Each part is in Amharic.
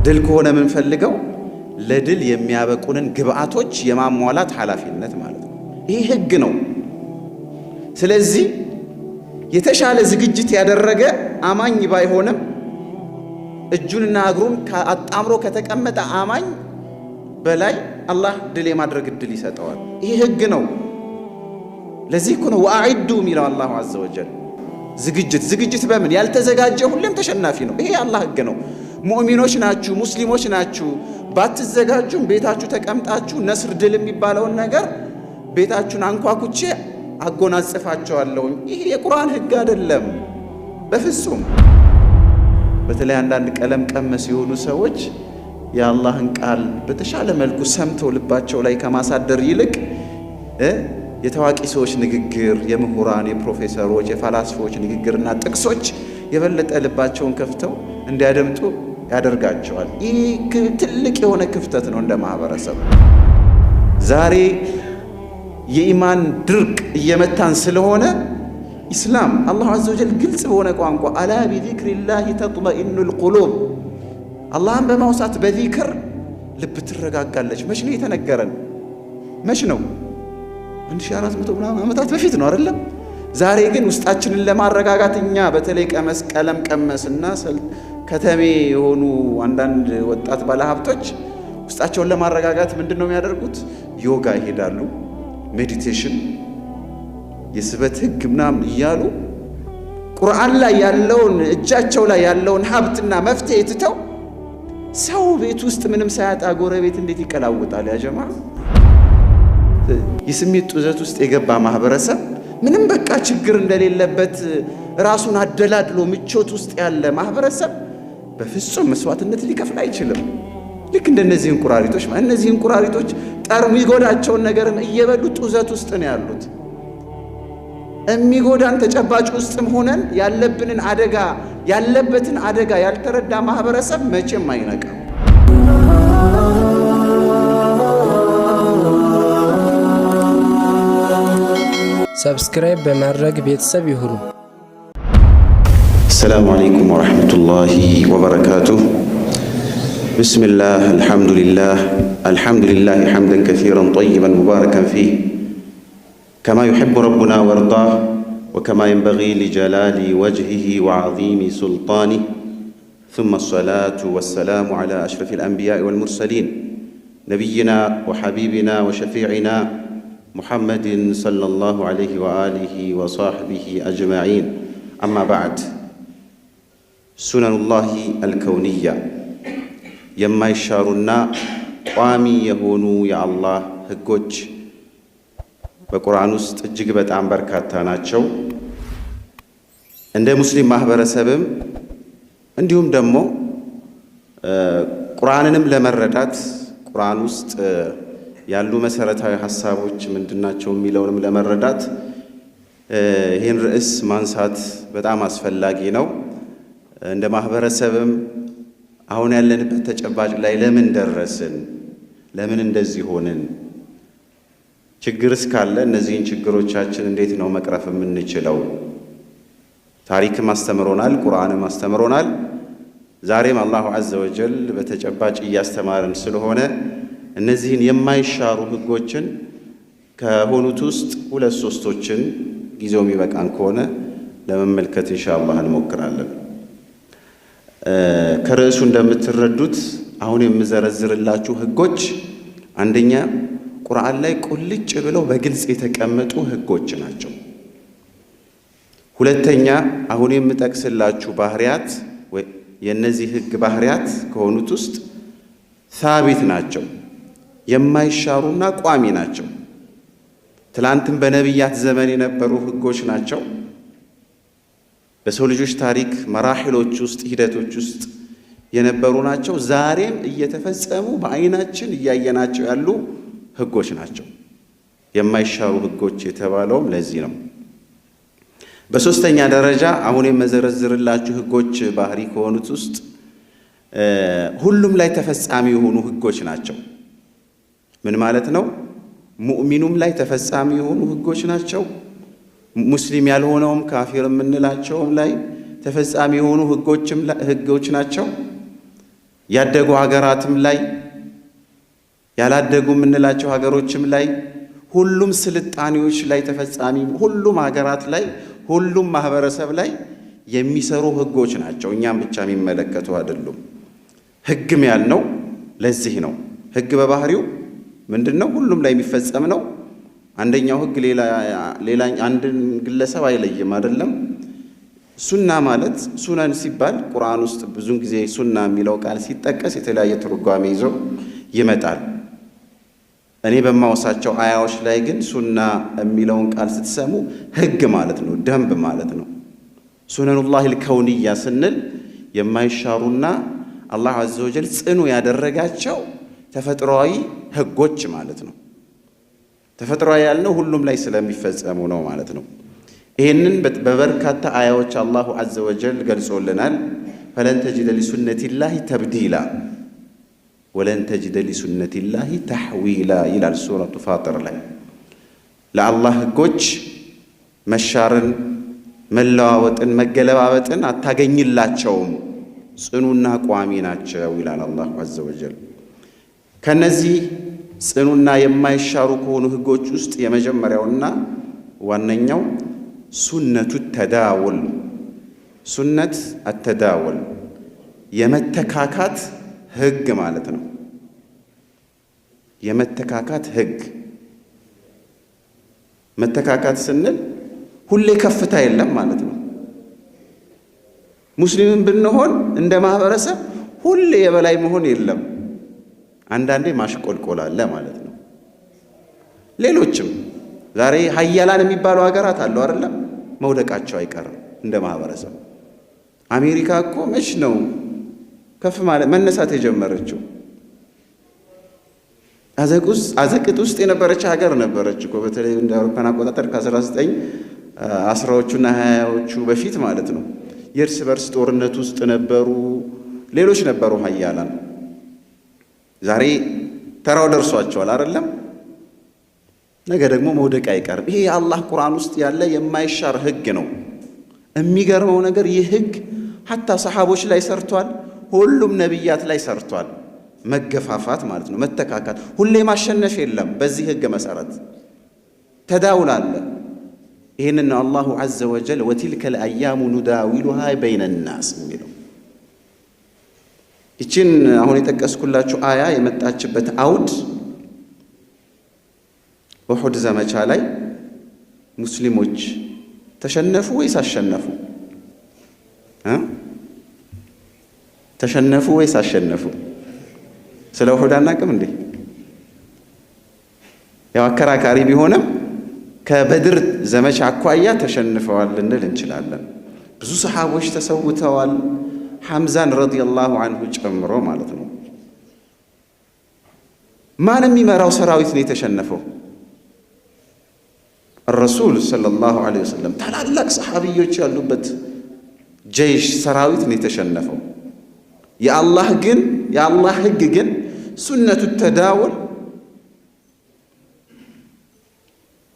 ድል ከሆነ ምን ፈልገው ለድል የሚያበቁንን ግብአቶች የማሟላት ኃላፊነት ማለት ነው። ይህ ህግ ነው። ስለዚህ የተሻለ ዝግጅት ያደረገ አማኝ ባይሆንም እጁንና እግሩን አጣምሮ ከተቀመጠ አማኝ በላይ አላህ ድል የማድረግ እድል ይሰጠዋል። ይህ ህግ ነው። ለዚህ እኮ ነው ወአዒዱ ሚለው አላሁ ዐዘ ወጀል። ዝግጅት በምን ያልተዘጋጀ ሁሌም ተሸናፊ ነው። ይሄ አላህ ህግ ነው። ሙእሚኖች ናችሁ፣ ሙስሊሞች ናችሁ። ባትዘጋጁም ቤታችሁ ተቀምጣችሁ ነስር ድል የሚባለውን ነገር ቤታችሁን አንኳኩቼ አጎናጽፋቸዋለሁ። ይሄ የቁርአን ህግ አይደለም በፍጹም። በተለይ አንዳንድ ቀለም ቀመስ የሆኑ ሰዎች የአላህን ቃል በተሻለ መልኩ ሰምተው ልባቸው ላይ ከማሳደር ይልቅ የታዋቂ ሰዎች ንግግር፣ የምሁራን፣ የፕሮፌሰሮች፣ የፈላስፎች ንግግርና ጥቅሶች የበለጠ ልባቸውን ከፍተው እንዲያደምጡ ያደርጋቸዋል። ይህ ትልቅ የሆነ ክፍተት ነው እንደ ማህበረሰብ። ዛሬ የኢማን ድርቅ እየመታን ስለሆነ ኢስላም አላሁ ዐዘ ወጀል ግልጽ በሆነ ቋንቋ አላ ቢዚክሪላሂ ተጥመኢኑል ቁሉብ፣ አላህን በማውሳት በዚክር ልብ ትረጋጋለች። መች ነው የተነገረን? መች ነው? 1400 ምናምን ዓመታት በፊት ነው አይደለም? ዛሬ ግን ውስጣችንን ለማረጋጋት እኛ በተለይ ቀለም ቀመስና ከተሜ የሆኑ አንዳንድ ወጣት ባለሀብቶች ውስጣቸውን ለማረጋጋት ምንድን ነው የሚያደርጉት? ዮጋ ይሄዳሉ፣ ሜዲቴሽን፣ የስበት ህግ ምናምን እያሉ ቁርአን ላይ ያለውን እጃቸው ላይ ያለውን ሀብትና መፍትሄ ትተው ሰው ቤት ውስጥ ምንም ሳያጣ ጎረቤት እንዴት ይቀላውጣል? ያ ጀማ የስሜት ጡዘት ውስጥ የገባ ማህበረሰብ ምንም በቃ ችግር እንደሌለበት ራሱን አደላድሎ ምቾት ውስጥ ያለ ማህበረሰብ በፍጹም መስዋዕትነት ሊከፍል አይችልም። ልክ እንደነዚህ እንቁራሪቶች እነዚህ እንቁራሪቶች የሚጎዳቸውን ነገርን እየበሉ ጡዘት ውስጥ ነው ያሉት። የሚጎዳን ተጨባጭ ውስጥም ሆነን ያለበትን አደጋ ያልተረዳ ማህበረሰብ መቼም አይነቃም። ሰብስክራይብ በማድረግ ቤተሰብ ይሁኑ። السلام عليكم ورحمة الله وبركاته. بسم الله الحمد لله حمدا كثيرا طيبا مباركا فيه كما يحب ربنا وارضاه وكما ينبغي لجلال وجهه وعظيم سلطانه، ثم الصلاة والسلام على أشرف الأنبياء والمرسلين نبينا وحبيبنا وشفيعنا محمد صلى الله عليه وآله وصحبه أجمعين. أما بعد، سنن الله الكونية የማይሻሩና ቋሚ የሆኑ የአላህ ህጎች በቁርአን ውስጥ እጅግ በጣም በርካታ ናቸው። እንደ ሙስሊም ማህበረሰብም እንዲሁም ደግሞ ቁርአንንም ለመረዳት ቁርአን ውስጥ ያሉ መሰረታዊ ሐሳቦች ምንድናቸው የሚለውንም ለመረዳት ይህን ርዕስ ማንሳት በጣም አስፈላጊ ነው። እንደ ማህበረሰብም አሁን ያለንበት ተጨባጭ ላይ ለምን ደረስን? ለምን እንደዚህ ሆንን? ችግርስ ካለ እነዚህን ችግሮቻችን እንዴት ነው መቅረፍ የምንችለው? ታሪክም አስተምሮናል፣ ቁርአንም አስተምሮናል። ዛሬም አላሁ ዐዘ ወጀል በተጨባጭ እያስተማረን ስለሆነ እነዚህን የማይሻሩ ህጎችን ከሆኑት ውስጥ ሁለት ሶስቶችን ጊዜው የሚበቃን ከሆነ ለመመልከት ኢንሻአላህ እንሞክራለን። ከርዕሱ እንደምትረዱት አሁን የምዘረዝርላችሁ ህጎች አንደኛ ቁርአን ላይ ቁልጭ ብለው በግልጽ የተቀመጡ ህጎች ናቸው። ሁለተኛ አሁን የምጠቅስላችሁ ባህሪያት የነዚህ ህግ ባህሪያት ከሆኑት ውስጥ ሳቢት ናቸው፣ የማይሻሩና ቋሚ ናቸው። ትላንትም በነቢያት ዘመን የነበሩ ህጎች ናቸው። በሰው ልጆች ታሪክ መራሒሎች ውስጥ ሂደቶች ውስጥ የነበሩ ናቸው። ዛሬም እየተፈጸሙ በአይናችን እያየናቸው ያሉ ህጎች ናቸው። የማይሻሩ ህጎች የተባለውም ለዚህ ነው። በሶስተኛ ደረጃ አሁን የመዘረዝርላችሁ ህጎች ባህሪ ከሆኑት ውስጥ ሁሉም ላይ ተፈጻሚ የሆኑ ህጎች ናቸው። ምን ማለት ነው? ሙእሚኑም ላይ ተፈጻሚ የሆኑ ህጎች ናቸው። ሙስሊም ያልሆነውም ካፊር የምንላቸውም ላይ ተፈጻሚ የሆኑ ህጎች ናቸው። ያደጉ ሀገራትም ላይ ያላደጉ የምንላቸው ሀገሮችም ላይ ሁሉም ስልጣኔዎች ላይ ተፈጻሚ ሁሉም ሀገራት ላይ ሁሉም ማህበረሰብ ላይ የሚሰሩ ህጎች ናቸው። እኛም ብቻ የሚመለከቱ አይደሉም። ህግም ያልነው ለዚህ ነው። ህግ በባህሪው ምንድነው? ሁሉም ላይ የሚፈጸም ነው። አንደኛው ህግ ሌላ አንድን ግለሰብ አይለይም አይደለም። ሱና ማለት ሱነን ሲባል ቁርአን ውስጥ ብዙውን ጊዜ ሱና የሚለው ቃል ሲጠቀስ የተለያየ ትርጓሜ ይዞ ይመጣል። እኔ በማወሳቸው አያዎች ላይ ግን ሱና የሚለውን ቃል ስትሰሙ ህግ ማለት ነው፣ ደንብ ማለት ነው። ሱነኑላሂል ከውንያ ስንል የማይሻሩና አላህ ዐዘ ወጀል ጽኑ ያደረጋቸው ተፈጥሯዊ ህጎች ማለት ነው። ተፈጥሯዊ ያልነው ሁሉም ላይ ስለሚፈጸሙ ነው ማለት ነው። ይህንን በበርካታ አያዎች አላሁ ዐዘ ወጀል ገልጾልናል። ፈለን ተጅደ ሊሱነቲላሂ ተብዲላ ወለን ተጅደ ሊሱነቲላሂ ተሕዊላ ይላል ሱረቱ ፋጢር ላይ። ለአላህ ህጎች መሻርን፣ መለዋወጥን፣ መገለባበጥን አታገኝላቸውም፣ ጽኑና ቋሚ ናቸው ይላል አላሁ ዐዘ ወጀል። ከነዚህ ጽኑና የማይሻሩ ከሆኑ ህጎች ውስጥ የመጀመሪያውና ዋነኛው ሱነቱ ተዳውል። ሱነት አተዳውል የመተካካት ህግ ማለት ነው። የመተካካት ህግ። መተካካት ስንል ሁሌ ከፍታ የለም ማለት ነው። ሙስሊምን ብንሆን እንደ ማህበረሰብ ሁሌ የበላይ መሆን የለም። አንዳንዴ ማሽቆልቆል አለ ማለት ነው። ሌሎችም ዛሬ ሀያላን የሚባሉ ሀገራት አሉ አይደለም፣ መውደቃቸው አይቀርም እንደ ማህበረሰብ። አሜሪካ እኮ መች ነው ከፍ ማለት መነሳት የጀመረችው? አዘቅት ውስጥ የነበረች ሀገር ነበረች እኮ። በተለይ እንደ አውሮፓውያን አቆጣጠር ከ1910ዎቹና 20ዎቹ በፊት ማለት ነው። የእርስ በርስ ጦርነት ውስጥ ነበሩ፣ ሌሎች ነበሩ ሀያላን። ዛሬ ተራው ደርሷቸዋል አይደለም። ነገ ደግሞ መውደቅ አይቀርም። ይሄ የአላህ ቁርአን ውስጥ ያለ የማይሻር ህግ ነው። የሚገርመው ነገር ይህ ህግ ሐታ ሰሓቦች ላይ ሰርቷል፣ ሁሉም ነቢያት ላይ ሰርቷል። መገፋፋት ማለት ነው፣ መተካካት። ሁሌ ማሸነፍ የለም። በዚህ ህግ መሰረት ተዳውል አለ። ይህንን ነው አላሁ ዐዘ ወጀል ወቲልከል አያሙ ኑዳዊሉሃ በይነ ናስ የሚለው። ይችን አሁን የጠቀስኩላችሁ አያ የመጣችበት አውድ ኡሑድ ዘመቻ ላይ ሙስሊሞች ተሸነፉ ወይስ አሸነፉ? ተሸነፉ ወይስ አሸነፉ? ስለ ኡሑድ አናቅም እንዴ? ያው አከራካሪ ቢሆንም ከበድር ዘመቻ አኳያ ተሸንፈዋል ልንል እንችላለን። ብዙ ሰሓቦች ተሰውተዋል፣ ሐምዛን ረዲየላሁ አንሁ ጨምሮ ማለት ነው። ማን የሚመራው ሰራዊት ነው የተሸነፈው? ረሱል ሰለላሁ ዐለይሂ ወሰለም ታላላቅ ሰሓቢዮች ያሉበት ጀይሽ ሰራዊት ነው የተሸነፈው። የአላህ ህግ ግን ሱነቱ ተዳውል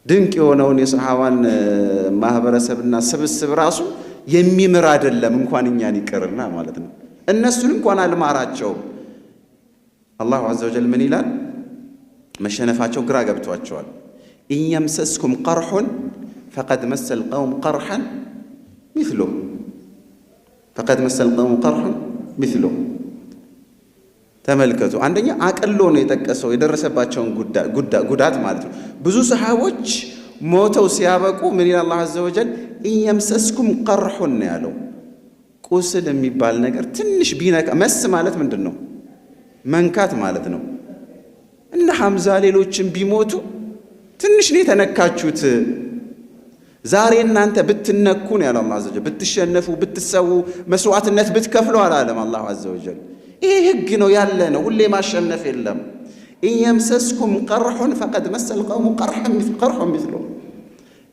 ድንቅ የሆነውን የሰሓባን ማህበረሰብና ስብስብ ራሱ የሚምር አይደለም፣ እንኳን እኛን ይቅርና ማለት ነው። እነሱን እንኳን አልማራቸውም። አላሁ ዐዘ ወጀል ምን ይላል? መሸነፋቸው ግራ ገብቷቸዋል። ኢን የምሰስኩም ቀርሑን ፈቀድ መሰል ቀውም ቀርሐን ሚስሉ ፈቀድ መሰል ቀውም ቀርሑን ሚስሉ። ተመልከቱ። አንደኛ አቅሎ ነው የጠቀሰው የደረሰባቸውን ጉዳት ማለት ነው። ብዙ ሰሓቦች ሞተው ሲያበቁ ምን ይላል አላህ ዐዘ ወጀል? ኢን የምሰስኩም ቀርሑን ነው ያለው። ቁስል የሚባል ነገር ትንሽ ቢነካ፣ መስ ማለት ምንድን ነው? መንካት ማለት ነው። እነ ሐምዛ ሌሎችን ቢሞቱ ትንሽ ነው የተነካችሁት። ዛሬ እናንተ ብትነኩ ነው ያለው አላህ ዐዘ ወጀል። ብትሸነፉ፣ ብትሰዉ፣ መስዋዕትነት ብትከፍሉ አላለም አላህ ዐዘ ወጀል። ይሄ ህግ ነው ያለ ነው። ሁሌ ማሸነፍ የለም። ኢን የምሰስኩም ቀርሑን ፈቀድ መሰል ቀውሙ ቀርሑን ሚስሉ።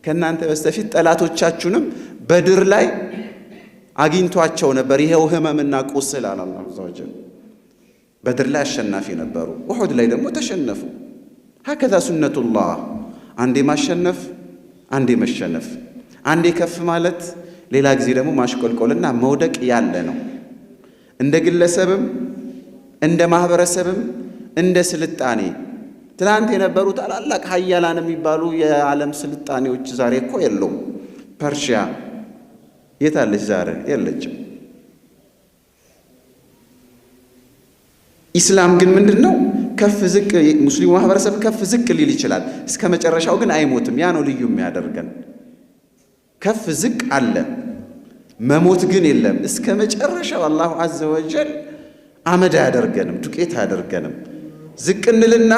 ከእናንተ በስተፊት ጠላቶቻችሁንም በድር ላይ አግኝቷቸው ነበር ይሄው ህመምና ቁስል አለ አላህ ዐዘ ወጀል። በድር ላይ አሸናፊ ነበሩ፣ ኡሑድ ላይ ደግሞ ተሸነፉ። ሀከዛ ሱነቱላህ፣ አንዴ ማሸነፍ፣ አንዴ መሸነፍ፣ አንዴ ከፍ ማለት፣ ሌላ ጊዜ ደግሞ ማሽቆልቆልና መውደቅ ያለ ነው። እንደ ግለሰብም እንደ ማህበረሰብም እንደ ስልጣኔ ትላንት የነበሩ ታላላቅ ሀያላን የሚባሉ የዓለም ስልጣኔዎች ዛሬ እኮ የሉም። ፐርሺያ የታለች? ዛሬ የለችም። ኢስላም ግን ምንድነው? ከፍ ዝቅ ሙስሊሙ ማህበረሰብ ከፍ ዝቅ ሊል ይችላል፣ እስከ መጨረሻው ግን አይሞትም። ያ ነው ልዩ የሚያደርገን። ከፍ ዝቅ አለ፣ መሞት ግን የለም። እስከ መጨረሻው አላሁ ዐዘ ወጀል አመድ አያደርገንም፣ ዱቄት አያደርገንም። ዝቅ እንልና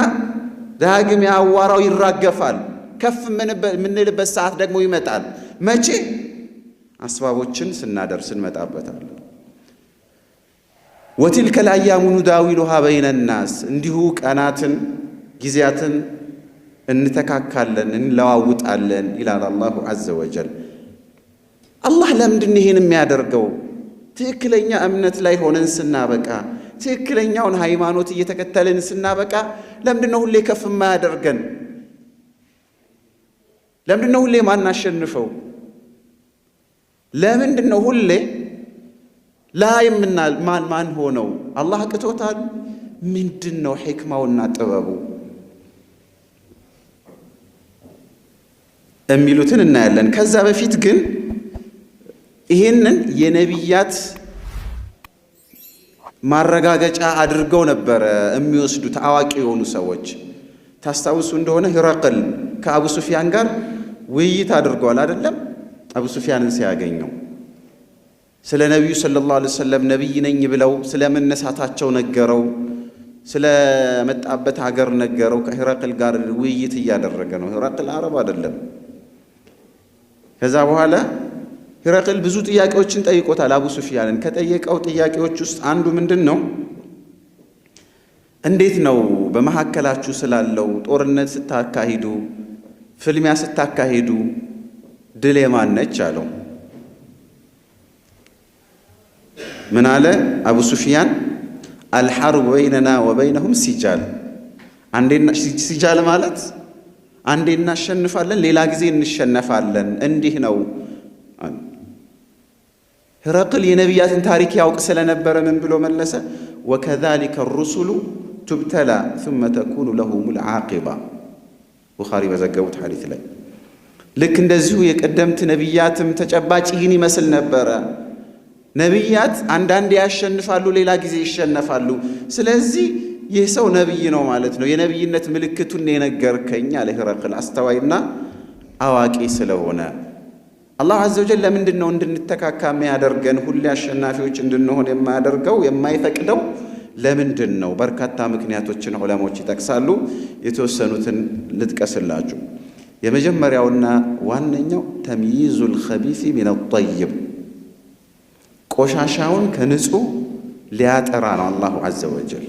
ዳግም ያዋራው ይራገፋል። ከፍ የምንልበት ሰዓት ደግሞ ይመጣል። መቼ? አስባቦችን ስናደርስ እንመጣበታለን። ወቲልከ ልአያሙ ኑዳዊሉሃ በይነ ናስ፣ እንዲሁ ቀናትን ጊዜያትን እንተካካለን እንለዋውጣለን ይላል አላሁ ዐዘ ወጀል። አላህ ለምንድን ይሄን የሚያደርገው? ትክክለኛ እምነት ላይ ሆነን ስናበቃ፣ ትክክለኛውን ሃይማኖት እየተከተልን ስናበቃ ለምንድን ነው ሁሌ ከፍ የማያደርገን? ለምንድን ነው ሁሌ ማናሸንፈው? ለምንድን ነው ሁሌ ላይ ማን ሆነው? አላህ ቅቶታል? ምንድን ነው ሕክማውና ጥበቡ የሚሉትን እናያለን። ከዛ በፊት ግን ይህንን የነቢያት ማረጋገጫ አድርገው ነበረ የሚወስዱት አዋቂ የሆኑ ሰዎች። ታስታውሱ እንደሆነ ሂረቅል ከአቡ ሱፊያን ጋር ውይይት አድርገዋል አይደለም? አቡ ሱፊያንን ሲያገኘው ስለ ነቢዩ ሰለላሁ ዐለይሂ ወሰለም ነቢይ ነኝ ብለው ስለ መነሳታቸው ነገረው። ስለ መጣበት ሀገር ነገረው። ከሂረቅል ጋር ውይይት እያደረገ ነው። ሂረቅል አረብ አይደለም። ከዛ በኋላ ሂረቅል ብዙ ጥያቄዎችን ጠይቆታል አቡ ሱፊያንን። ከጠየቀው ጥያቄዎች ውስጥ አንዱ ምንድን ነው? እንዴት ነው በመካከላችሁ ስላለው ጦርነት ስታካሂዱ፣ ፍልሚያ ስታካሂዱ ድል የማን ነች አለው። ምን አለ አቡ ሱፊያን? አልሐርብ በይነና ወበይነሁም ሲጃል። ሲጃል ማለት አንዴ እናሸንፋለን፣ ሌላ ጊዜ እንሸነፋለን። እንዲህ ነው። ሂረቅል የነቢያትን ታሪክ ያውቅ ስለነበረ ምን ብሎ መለሰ? ወከዛሊከ ሩሱሉ ቱብተላ ثم ተኩኑ ለሁሙል ዓቂባ። ቡኻሪ በዘገቡት ሐዲስ ላይ ልክ እንደዚሁ የቀደምት ነቢያትም ተጨባጭ ይህን ይመስል ነበረ። ነቢያት አንዳንዴ ያሸንፋሉ፣ ሌላ ጊዜ ይሸነፋሉ። ስለዚህ ይህ ሰው ነቢይ ነው ማለት ነው። የነቢይነት ምልክቱን የነገርከኝ አለ ሂረቅል፣ አስተዋይና አዋቂ ስለሆነ። አላህ ዐዘ ወጀል ለምንድን ነው እንድንተካካ የሚያደርገን? ሁሌ አሸናፊዎች እንድንሆን የማያደርገው የማይፈቅደው ለምንድን ነው? በርካታ ምክንያቶችን ዑለሞች ይጠቅሳሉ። የተወሰኑትን ልጥቀስላችሁ። የመጀመሪያውና ዋነኛው ተምይዙል ኸቢሲ ሚነ ጠይብ፣ ቆሻሻውን ከንጹህ ሊያጠራ ነው አላሁ ዐዘ ወጀል።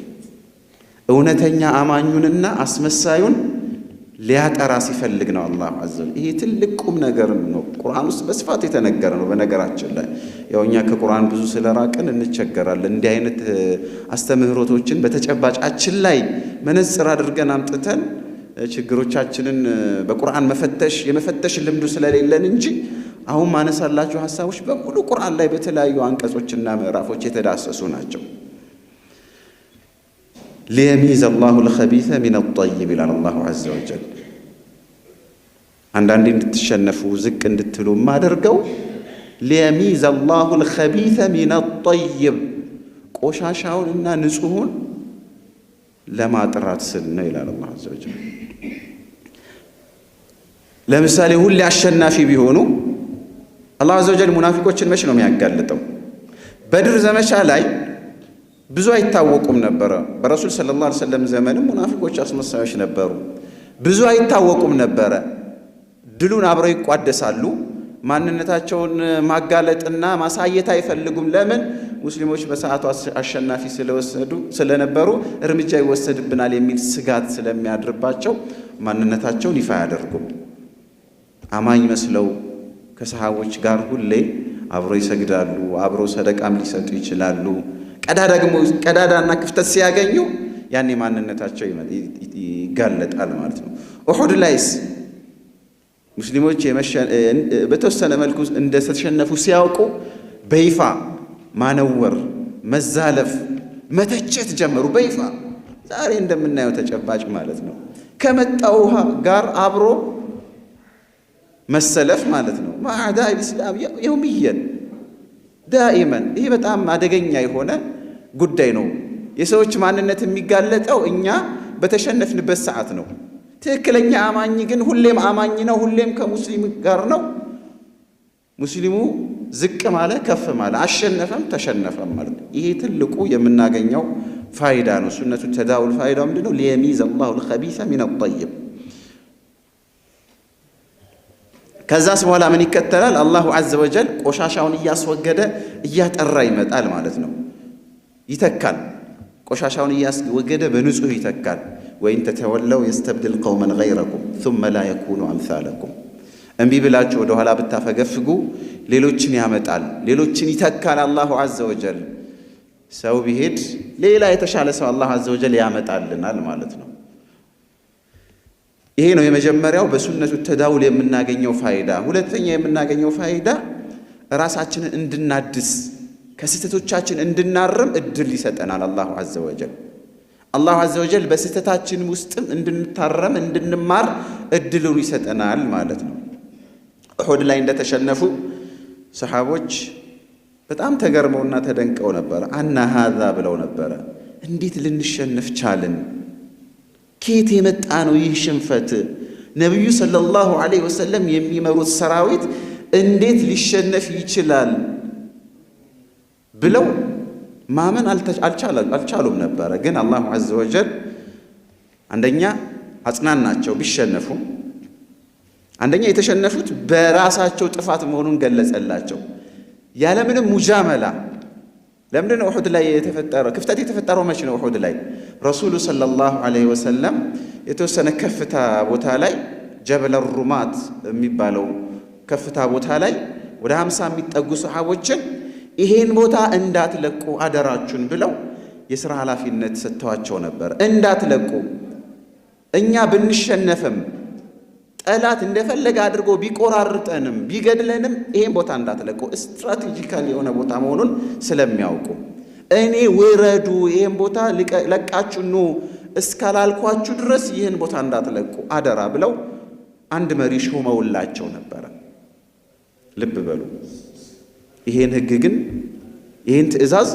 እውነተኛ አማኙንና አስመሳዩን ሊያጠራ ሲፈልግ ነው አላሁ ዐዘ ወጀል። ይሄ ትልቅ ቁም ነገርም ነው። ቁርአን ውስጥ በስፋት የተነገረ ነው። በነገራችን ላይ ያው እኛ ከቁርአን ብዙ ስለራቅን እንቸገራለን። እንዲህ አይነት አስተምህሮቶችን በተጨባጫችን ላይ መነጽር አድርገን አምጥተን ችግሮቻችንን በቁርአን የመፈተሽ ልምዱ ስለሌለን እንጂ አሁን ማነሳላችሁ ሐሳቦች በሙሉ ቁርአን ላይ በተለያዩ አንቀጾችና ምዕራፎች የተዳሰሱ ናቸው። ሊየሚዝ አላሁ ልኸቢሰ ሚነ ጠይብ ይላል አላሁ ዐዘ ወጀል። አንዳንዴ እንድትሸነፉ ዝቅ እንድትሉ ማደርገው ሊየሚዝ አላሁ ልኸቢሰ ሚነ ጠይብ፣ ቆሻሻውንና ንጹሑን ለማጥራት ስል ነው ይላል አላሁ ዐዘ ወጀል። ለምሳሌ ሁሌ አሸናፊ ቢሆኑ አላሁ ዐዘ ወጀል ሙናፊቆችን መች ነው የሚያጋልጠው? በድር ዘመቻ ላይ ብዙ አይታወቁም ነበረ። በረሱል ሰለላሁ ዐለይሂ ወሰለም ዘመንም ሙናፊቆች አስመሳዮች ነበሩ። ብዙ አይታወቁም ነበረ። ድሉን አብረው ይቋደሳሉ። ማንነታቸውን ማጋለጥና ማሳየት አይፈልጉም። ለምን? ሙስሊሞች በሰዓቱ አሸናፊ ስለነበሩ እርምጃ ይወሰድብናል የሚል ስጋት ስለሚያድርባቸው ማንነታቸውን ይፋ አያደርጉም። አማኝ መስለው ከሰሃቦች ጋር ሁሌ አብረው ይሰግዳሉ፣ አብረው ሰደቃም ሊሰጡ ይችላሉ። ቀዳዳና ክፍተት ሲያገኙ ያኔ ማንነታቸው ይጋለጣል ማለት ነው። ኡሑድ ላይስ ሙስሊሞች በተወሰነ መልኩ እንደተሸነፉ ሲያውቁ በይፋ ማነወር፣ መዛለፍ፣ መተቸት ጀመሩ በይፋ። ዛሬ እንደምናየው ተጨባጭ ማለት ነው። ከመጣው ጋር አብሮ መሰለፍ ማለት ነው። ማዕዳ ኢስላም የውምየን ዳኢመን። ይሄ በጣም አደገኛ የሆነ ጉዳይ ነው። የሰዎች ማንነት የሚጋለጠው እኛ በተሸነፍንበት ሰዓት ነው። ትክክለኛ አማኝ ግን ሁሌም አማኝ ነው፣ ሁሌም ከሙስሊም ጋር ነው። ሙስሊሙ ዝቅ ማለ ከፍ ማለ፣ አሸነፈም ተሸነፈም ማለት ነው። ይሄ ትልቁ የምናገኘው ፋይዳ ነው። ሱነቱ ተዳውል ፋይዳው ምንድነው? ሊየሚዝ አላሁ አልኸቢሰ ሚነ ጠይብ። ከዛስ በኋላ ምን ይከተላል? አላሁ ዐዘ ወጀል ቆሻሻውን እያስወገደ እያጠራ ይመጣል ማለት ነው። ይተካል፣ ቆሻሻውን እያስወገደ በንጹህ ይተካል። ወኢን ተተወለው የስተብድል ቀውመን ገይረኩም ሱመ ላ የኩኑ አምሳለኩም። እምቢ ብላችሁ ወደ ኋላ ብታፈገፍጉ ሌሎችን ያመጣል፣ ሌሎችን ይተካል አላሁ ዐዘ ወጀል። ሰው ቢሄድ ሌላ የተሻለ ሰው አላህ ዐዘ ወጀል ያመጣልናል ማለት ነው። ይሄ ነው የመጀመሪያው በሱነቱ ተዳውል የምናገኘው ፋይዳ። ሁለተኛ የምናገኘው ፋይዳ ራሳችንን እንድናድስ ከስህተቶቻችን እንድናርም እድል ይሰጠናል አላሁ ዐዘ ወጀል። አላሁ ዐዘ ወጀል በስህተታችን ውስጥም እንድንታረም እንድንማር እድሉን ይሰጠናል ማለት ነው። ኡሑድ ላይ እንደተሸነፉ ሰሓቦች በጣም ተገርመውና ተደንቀው ነበረ። አና ሃዛ ብለው ነበረ። እንዴት ልንሸነፍ ቻልን? ከየት የመጣ ነው ይህ ሽንፈት? ነቢዩ ሰለላሁ ዐለይሂ ወሰለም የሚመሩት ሰራዊት እንዴት ሊሸነፍ ይችላል ብለው ማመን አልቻሉም ነበረ። ግን አላሁ ዐዘ ወጀል አንደኛ አጽናናቸው ቢሸነፉ፣ አንደኛ የተሸነፉት በራሳቸው ጥፋት መሆኑን ገለጸላቸው ያለምንም ሙጃመላ። ለምንድን ነው ኡሑድ ላይ የተፈጠረው ክፍተት የተፈጠረው? መቼ ነው? ኡሑድ ላይ ረሱሉ ሰለላሁ ዐለይሂ ወሰለም የተወሰነ ከፍታ ቦታ ላይ ጀበለ ሩማት የሚባለው ከፍታ ቦታ ላይ ወደ 50 የሚጠጉ ሰሓቦችን ይሄን ቦታ እንዳትለቁ አደራችሁን ብለው የሥራ ኃላፊነት ሰጥተዋቸው ነበር። እንዳትለቁ፣ እኛ ብንሸነፍም ጠላት እንደፈለገ አድርጎ ቢቆራርጠንም ቢገድለንም ይሄን ቦታ እንዳትለቁ፣ ስትራቴጂካል የሆነ ቦታ መሆኑን ስለሚያውቁ እኔ ውረዱ፣ ይሄን ቦታ ለቃችሁ ኑ እስካላልኳችሁ ድረስ ይህን ቦታ እንዳትለቁ አደራ ብለው አንድ መሪ ሾመውላቸው ነበረ። ልብ በሉ። ይሄን ህግ ግን ይሄን ትዕዛዝ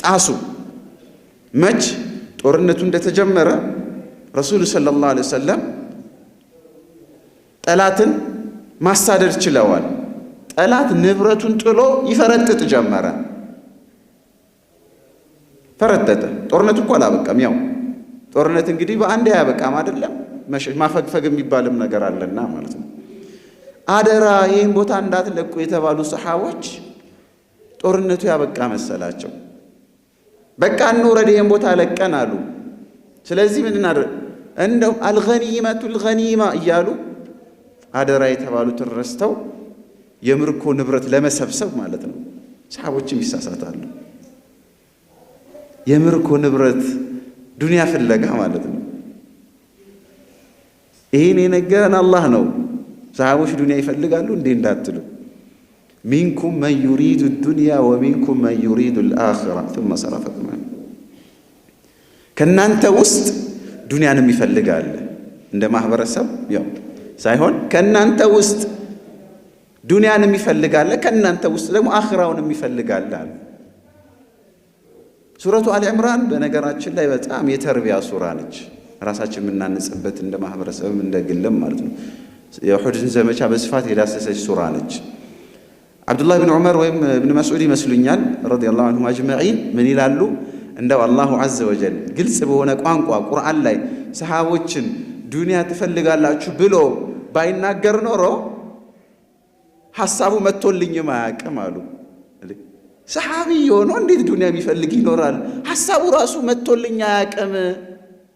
ጣሱ። መች? ጦርነቱ እንደተጀመረ ረሱሉ ሰለላሁ ዐለይሂ ወሰለም ጠላትን ማሳደድ ችለዋል። ጠላት ንብረቱን ጥሎ ይፈረጥጥ ጀመረ። ፈረጠጠ። ጦርነቱ እኮ አላበቃም። ያው ጦርነት እንግዲህ በአንድ አያበቃም አይደለም፣ ማፈግፈግ የሚባልም ነገር አለና ማለት ነው። አደራ ይህን ቦታ እንዳትለቁ የተባሉ ሰሓቦች ጦርነቱ ያበቃ መሰላቸው። በቃ እንውረድ ይህን ቦታ ለቀን አሉ። ስለዚህ ምን እናደርግ? እንደው አልገኒመቱል ገኒማ እያሉ አደራ የተባሉትን ረስተው የምርኮ ንብረት ለመሰብሰብ ማለት ነው። ሰሓቦችም ይሳሳታሉ። የምርኮ ንብረት ዱንያ ፍለጋ ማለት ነው። ይህን የነገረን አላህ ነው። ሰሓቦች ዱንያ ይፈልጋሉ እንዴ እንዳትሉ፣ ሚንኩም መን ዩሪዱ ዱንያ ወሚንኩም መን ዩሪዱ ልአኺራ ثم ሰረፈኩም። ከእናንተ ውስጥ ዱንያንም ይፈልጋል እንደ ማህበረሰብ ያው ሳይሆን ከእናንተ ውስጥ ዱንያንም ይፈልጋል፣ ከእናንተ ውስጥ ደግሞ አኺራውንም ይፈልጋል አለ። ሱረቱ አሊ ዕምራን በነገራችን ላይ በጣም የተርቢያ ሱራ ነች። ራሳችን የምናንጽበት እንደ ማህበረሰብም እንደ ግልም ማለት ነው። የኡሑድን ዘመቻ በስፋት የዳሰሰች ሱራ ነች። አብዱላህ ብን ዑመር ወይም ብን መስዑድ ይመስሉኛል ረዲየላሁ ዐንሁም አጅመዒን ምን ይላሉ? እንደው አላሁ ዐዘ ወጀል ግልጽ በሆነ ቋንቋ ቁርአን ላይ ሰሓቦችን ዱንያ ትፈልጋላችሁ ብሎ ባይናገር ኖሮ ሐሳቡ መጥቶልኝም አያውቅም አሉ። ሰሓቢ ሆኖ እንዴት ዱንያ የሚፈልግ ይኖራል? ሐሳቡ ራሱ መጥቶልኝ አያውቅም፣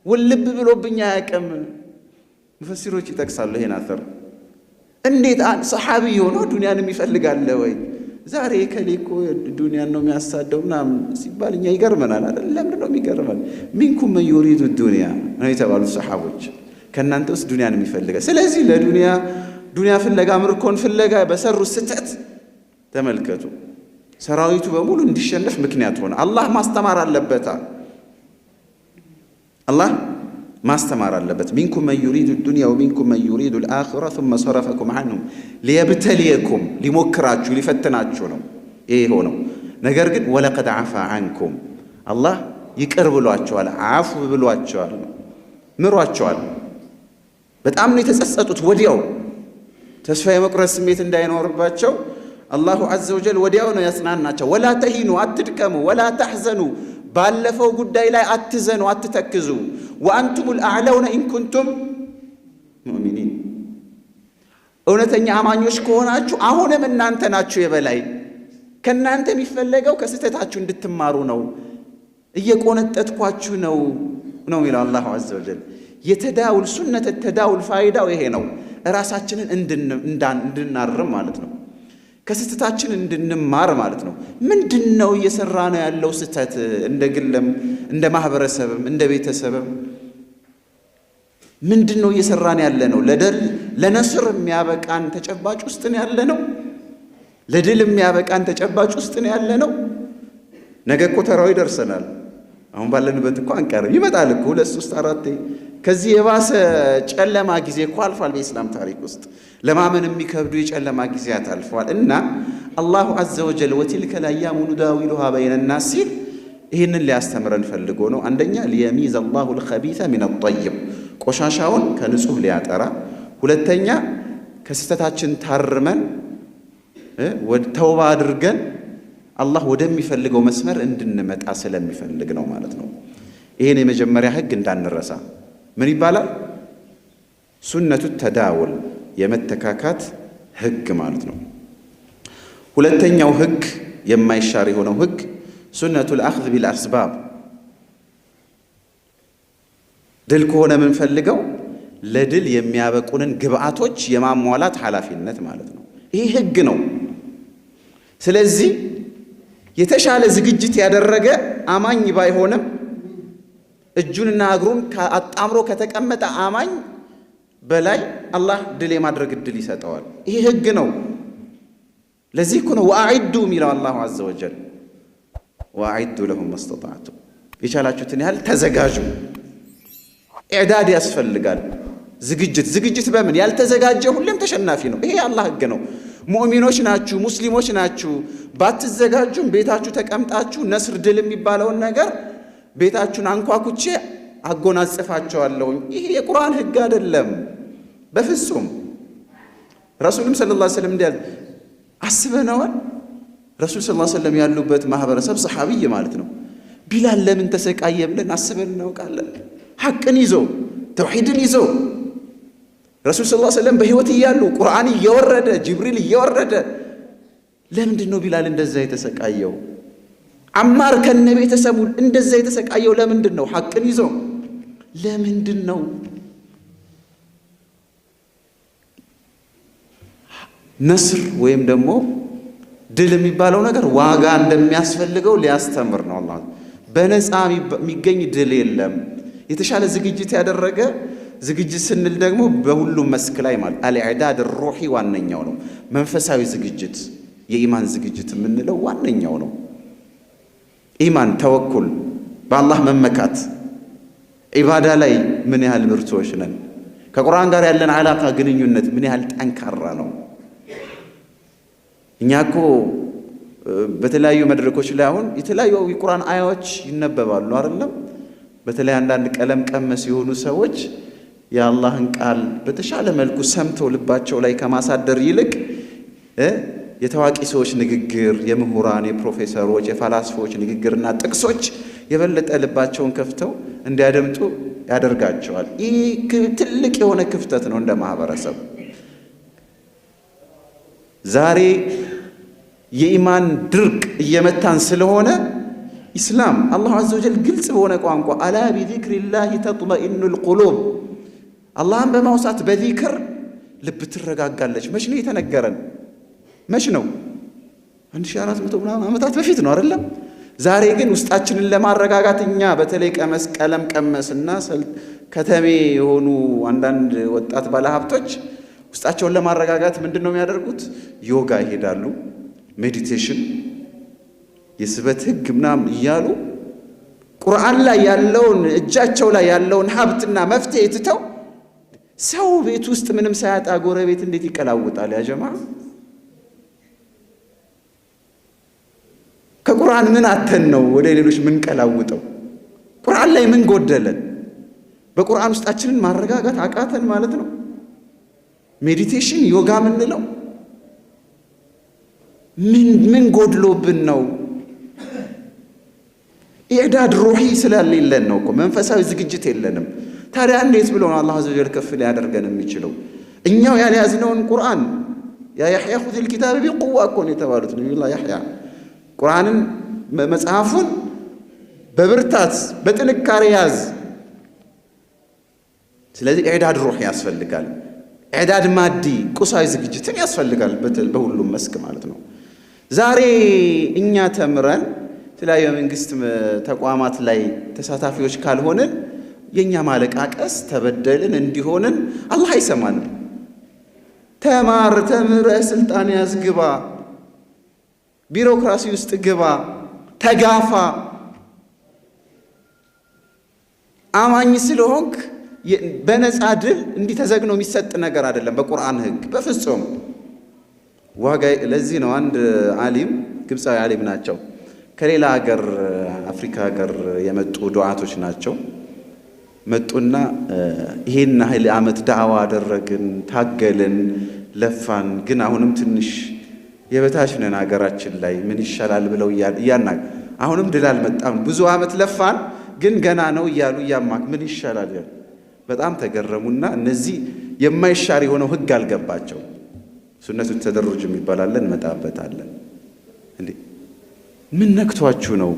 ውልብ ብሎብኝ አያውቅም። ሙፈሲሮች ይጠቅሳሉ ይሄን አተር። እንዴት ሰሓቢ ሆኖ ዱንያን የሚፈልጋለ ወይ? ዛሬ ከሌኮ ዱንያን ነው የሚያሳደው ምናምን ሲባል እኛ ይገርመናል አይደል? ለምንድን ነው የሚገርመን? ሚንኩም መን ዩሪዱ ዱንያ ነው የተባሉት ሰሓቦች፣ ከእናንተ ውስጥ ዱንያን የሚፈልጋል። ስለዚህ ለዱንያ ፍለጋ ምርኮን ፍለጋ በሰሩ ስህተት ተመልከቱ። ሰራዊቱ በሙሉ እንዲሸነፍ ምክንያት ሆነ። አላህ ማስተማር አለበታ። አላህ ማስተማር አለበት። ሚንኩም መን ዩሪዱ ዱንያ ወሚንኩም መን ዩሪዱ አልአኺራ ثم صرفكم عنهم ሊየብተሊየኩም ሊሞክራችሁ ሊፈትናችሁ ነው ይሄ ሆነው። ነገር ግን ወለቀድ ዓፋ ዐንኩም አላህ ይቅር ብሏቸዋል፣ ዓፉ ብሏቸዋል፣ ምሯቸዋል። በጣም ነው የተጸጸቱት። ወዲያው ተስፋ የመቁረጥ ስሜት እንዳይኖርባቸው አላሁ ዐዘ ወጀል ወዲያው ነው ያጽናናቸው። ወላ ተሂኑ አትድቀሙ፣ ወላ ተሕዘኑ ባለፈው ጉዳይ ላይ አትዘኑ አትተክዙ፣ ወአንቱሙል አዕለውነ ኢን ኩንቱም ሙእሚኒን እውነተኛ አማኞች ከሆናችሁ አሁንም እናንተ ናችሁ የበላይ። ከእናንተ የሚፈለገው ከስህተታችሁ እንድትማሩ ነው። እየቆነጠጥኳችሁ ነው የሚለው አላሁ ዐዘ ወጀል። የተዳውል ሱነተ ተዳውል ፋይዳው ይሄ ነው። ራሳችንን እንድናርም ማለት ነው። ከስህተታችን እንድንማር ማለት ነው። ምንድነው እየሰራ ነው ያለው ስህተት? እንደ ግለም እንደ ማህበረሰብም እንደ ቤተሰብም ምንድነው እየሰራን ያለ ነው? ለነስር የሚያበቃን ተጨባጭ ውስጥ ነው ያለ ነው? ለድል የሚያበቃን ተጨባጭ ውስጥ ነው ያለ ነው? ነገ እኮ ተራው ይደርሰናል። አሁን ባለንበት እኮ አንቀርም፣ ይመጣል እኮ 2 3 4 ከዚህ የባሰ ጨለማ ጊዜ እኮ አልፏል በኢስላም ታሪክ ውስጥ። ለማመን የሚከብዱ የጨለማ ጊዜያት አልፈዋል። እና አላሁ ዐዘ ወጀል ወቲልከ ልአያሙ ኑዳዊሉሃ በይነ ናስ ሲል ይህንን ሊያስተምረን ፈልጎ ነው። አንደኛ ሊየሚዝ አላሁ ልኸቢተ ሚነ ጠይብ ቆሻሻውን ከንጹህ ሊያጠራ፣ ሁለተኛ ከስህተታችን ታርመን ተውባ አድርገን አላህ ወደሚፈልገው መስመር እንድንመጣ ስለሚፈልግ ነው ማለት ነው። ይህን የመጀመሪያ ህግ እንዳንረሳ። ምን ይባላል? ሱነቱ ተዳውል የመተካካት ህግ ማለት ነው። ሁለተኛው ህግ የማይሻር የሆነው ህግ ሱነቱ ልአኽዝ ቢልአስባብ። ድል ከሆነ የምንፈልገው ለድል የሚያበቁንን ግብአቶች የማሟላት ኃላፊነት ማለት ነው። ይህ ህግ ነው። ስለዚህ የተሻለ ዝግጅት ያደረገ አማኝ ባይሆንም እጁንና እግሩን አጣምሮ ከተቀመጠ አማኝ በላይ አላህ ድል የማድረግ እድል ይሰጠዋል። ይሄ ህግ ነው። ለዚህ እኮ ነው ወአዒዱ የሚለው አላሁ ዐዘ ወጀል። ወአዒዱ ለሁም መስተጣዕቱም የቻላችሁትን ያህል ተዘጋጁ። ኢዕዳድ ያስፈልጋል። ዝግጅት በምን ያልተዘጋጀ ሁሌም ተሸናፊ ነው። ይሄ አላህ ህግ ነው። ሙእሚኖች ናችሁ፣ ሙስሊሞች ናችሁ። ባትዘጋጁም ቤታችሁ ተቀምጣችሁ ነስር ድል የሚባለውን ነገር ቤታችሁን አንኳኩቼ አጎናጽፋቸዋለሁ። ይሄ የቁርአን ህግ አይደለም በፍጹም። ረሱልም ሰለላሁ ዐለይሂ ወሰለም እንዲያል አስበነዋል። ረሱል ሰለላሁ ዐለይሂ ወሰለም ያሉበት ማህበረሰብ ሰሐቢይ ማለት ነው። ቢላል ለምን ተሰቃየ ብለን አስበን እናውቃለን? ሐቅን ይዞ ተውሂድን ይዞ ረሱል ሰለላሁ ዐለይሂ ወሰለም በህይወት እያሉ ቁርአን እየወረደ ጅብሪል እየወረደ ለምንድን ነው ቢላል እንደዛ የተሰቃየው? አማር ከነ ቤተሰቡ እንደዛ የተሰቃየው ለምንድን ነው? ሐቅን ይዞ ለምንድን ነው? ነስር ወይም ደግሞ ድል የሚባለው ነገር ዋጋ እንደሚያስፈልገው ሊያስተምር ነው አላህ። በነፃ የሚገኝ ድል የለም። የተሻለ ዝግጅት ያደረገ ዝግጅት ስንል ደግሞ በሁሉም መስክ ላይ ማለት አልኢዕዳድ ሩሒ ዋነኛው ነው። መንፈሳዊ ዝግጅት የኢማን ዝግጅት የምንለው ዋነኛው ነው። ኢማን፣ ተወኩል፣ በአላህ መመካት፣ ዒባዳ ላይ ምን ያህል ብርቱዎች ነን? ከቁርአን ጋር ያለን ዓላቃ ግንኙነት ምን ያህል ጠንካራ ነው? እኛ እኮ በተለያዩ መድረኮች ላይ አሁን የተለያዩ የቁርአን አያዎች ይነበባሉ አይደለም? በተለይ አንዳንድ ቀለም ቀመስ የሆኑ ሰዎች የአላህን ቃል በተሻለ መልኩ ሰምተው ልባቸው ላይ ከማሳደር ይልቅ የታዋቂ ሰዎች ንግግር፣ የምሁራን፣ የፕሮፌሰሮች፣ የፈላስፎች ንግግርና ጥቅሶች የበለጠ ልባቸውን ከፍተው እንዲያደምጡ ያደርጋቸዋል። ይህ ትልቅ የሆነ ክፍተት ነው እንደ ማህበረሰብ። ዛሬ የኢማን ድርቅ እየመታን ስለሆነ ኢስላም አላሁ ዐዘ ወጀል ግልጽ በሆነ ቋንቋ አላ ቢዚክሪላሂ ተጥመኢኑል ቁሉብ፣ አላህን በማውሳት በዚክር ልብ ትረጋጋለች። መች ነው የተነገረን? መች ነው? 1400 ምናምን ዓመታት በፊት ነው አይደለም? ዛሬ ግን ውስጣችንን ለማረጋጋት እኛ በተለይ ቀለም ቀመስና ከተሜ የሆኑ አንዳንድ ወጣት ባለሀብቶች ውስጣቸውን ለማረጋጋት ምንድን ነው የሚያደርጉት? ዮጋ ይሄዳሉ፣ ሜዲቴሽን፣ የስበት ህግ ምናምን እያሉ ቁርአን ላይ ያለውን እጃቸው ላይ ያለውን ሀብትና መፍትሄ ትተው ሰው ቤት ውስጥ ምንም ሳያጣ ጎረቤት እንዴት ይቀላውጣል? ያ ጀማ ከቁርአን ምን አተን ነው ወደ ሌሎች ምን ቀላውጠው? ቁርአን ላይ ምን ጎደለን? በቁርአን ውስጣችንን ማረጋጋት አቃተን ማለት ነው። ሜዲቴሽን ዮጋ ምንለው ምን ጎድሎብን ነው? ኢዕዳድ ሩሂ ስላሌለን ነው እኮ መንፈሳዊ ዝግጅት የለንም። ታዲያ እንዴት ብሎ ነው አላህ አዘ ወጀል ከፍ ሊያደርገን የሚችለው? እኛው ያልያዝነውን ቁርአን ያ ያሕያ ኹዚል ኪታበ ቢቁዋ እኮ ነው የተባሉት ነቢዩላህ ያሕያ። ቁርአንን መጽሐፉን በብርታት በጥንካሬ ያዝ። ስለዚህ ኢዕዳድ ሩህ ያስፈልጋል። ኢዕዳድ ማዲ ቁሳዊ ዝግጅትን ያስፈልጋል በሁሉም መስክ ማለት ነው። ዛሬ እኛ ተምረን የተለያዩ የመንግስት ተቋማት ላይ ተሳታፊዎች ካልሆንን የኛ ማለቃቀስ ተበደልን እንዲሆንን አላህ አይሰማንም። ተማር፣ ተምረህ ስልጣን ያዝ፣ ግባ፣ ቢሮክራሲ ውስጥ ግባ፣ ተጋፋ። አማኝ ስለሆንክ በነፃ ድል እንዲህ ተዘግኖ የሚሰጥ ነገር አይደለም በቁርአን ህግ በፍጹም። ዋጋ ለዚህ ነው አንድ ዓሊም ግብፃዊ ዓሊም ናቸው። ከሌላ ሀገር አፍሪካ ሀገር የመጡ ዱዓቶች ናቸው። መጡና ይሄን ያህል ዓመት ዳዕዋ አደረግን፣ ታገልን፣ ለፋን፣ ግን አሁንም ትንሽ የበታች ነን ሀገራችን ላይ ምን ይሻላል ብለው እያናግ አሁንም ድል አልመጣም፣ ብዙ ዓመት ለፋን ግን ገና ነው እያሉ እያማክ ምን ይሻላል? በጣም ተገረሙና እነዚህ የማይሻር የሆነው ህግ አልገባቸው። ሱነቱ ተደሩጅ የሚባላለን እንመጣበታለን። እንዴ ምን ነክቷችሁ ነው?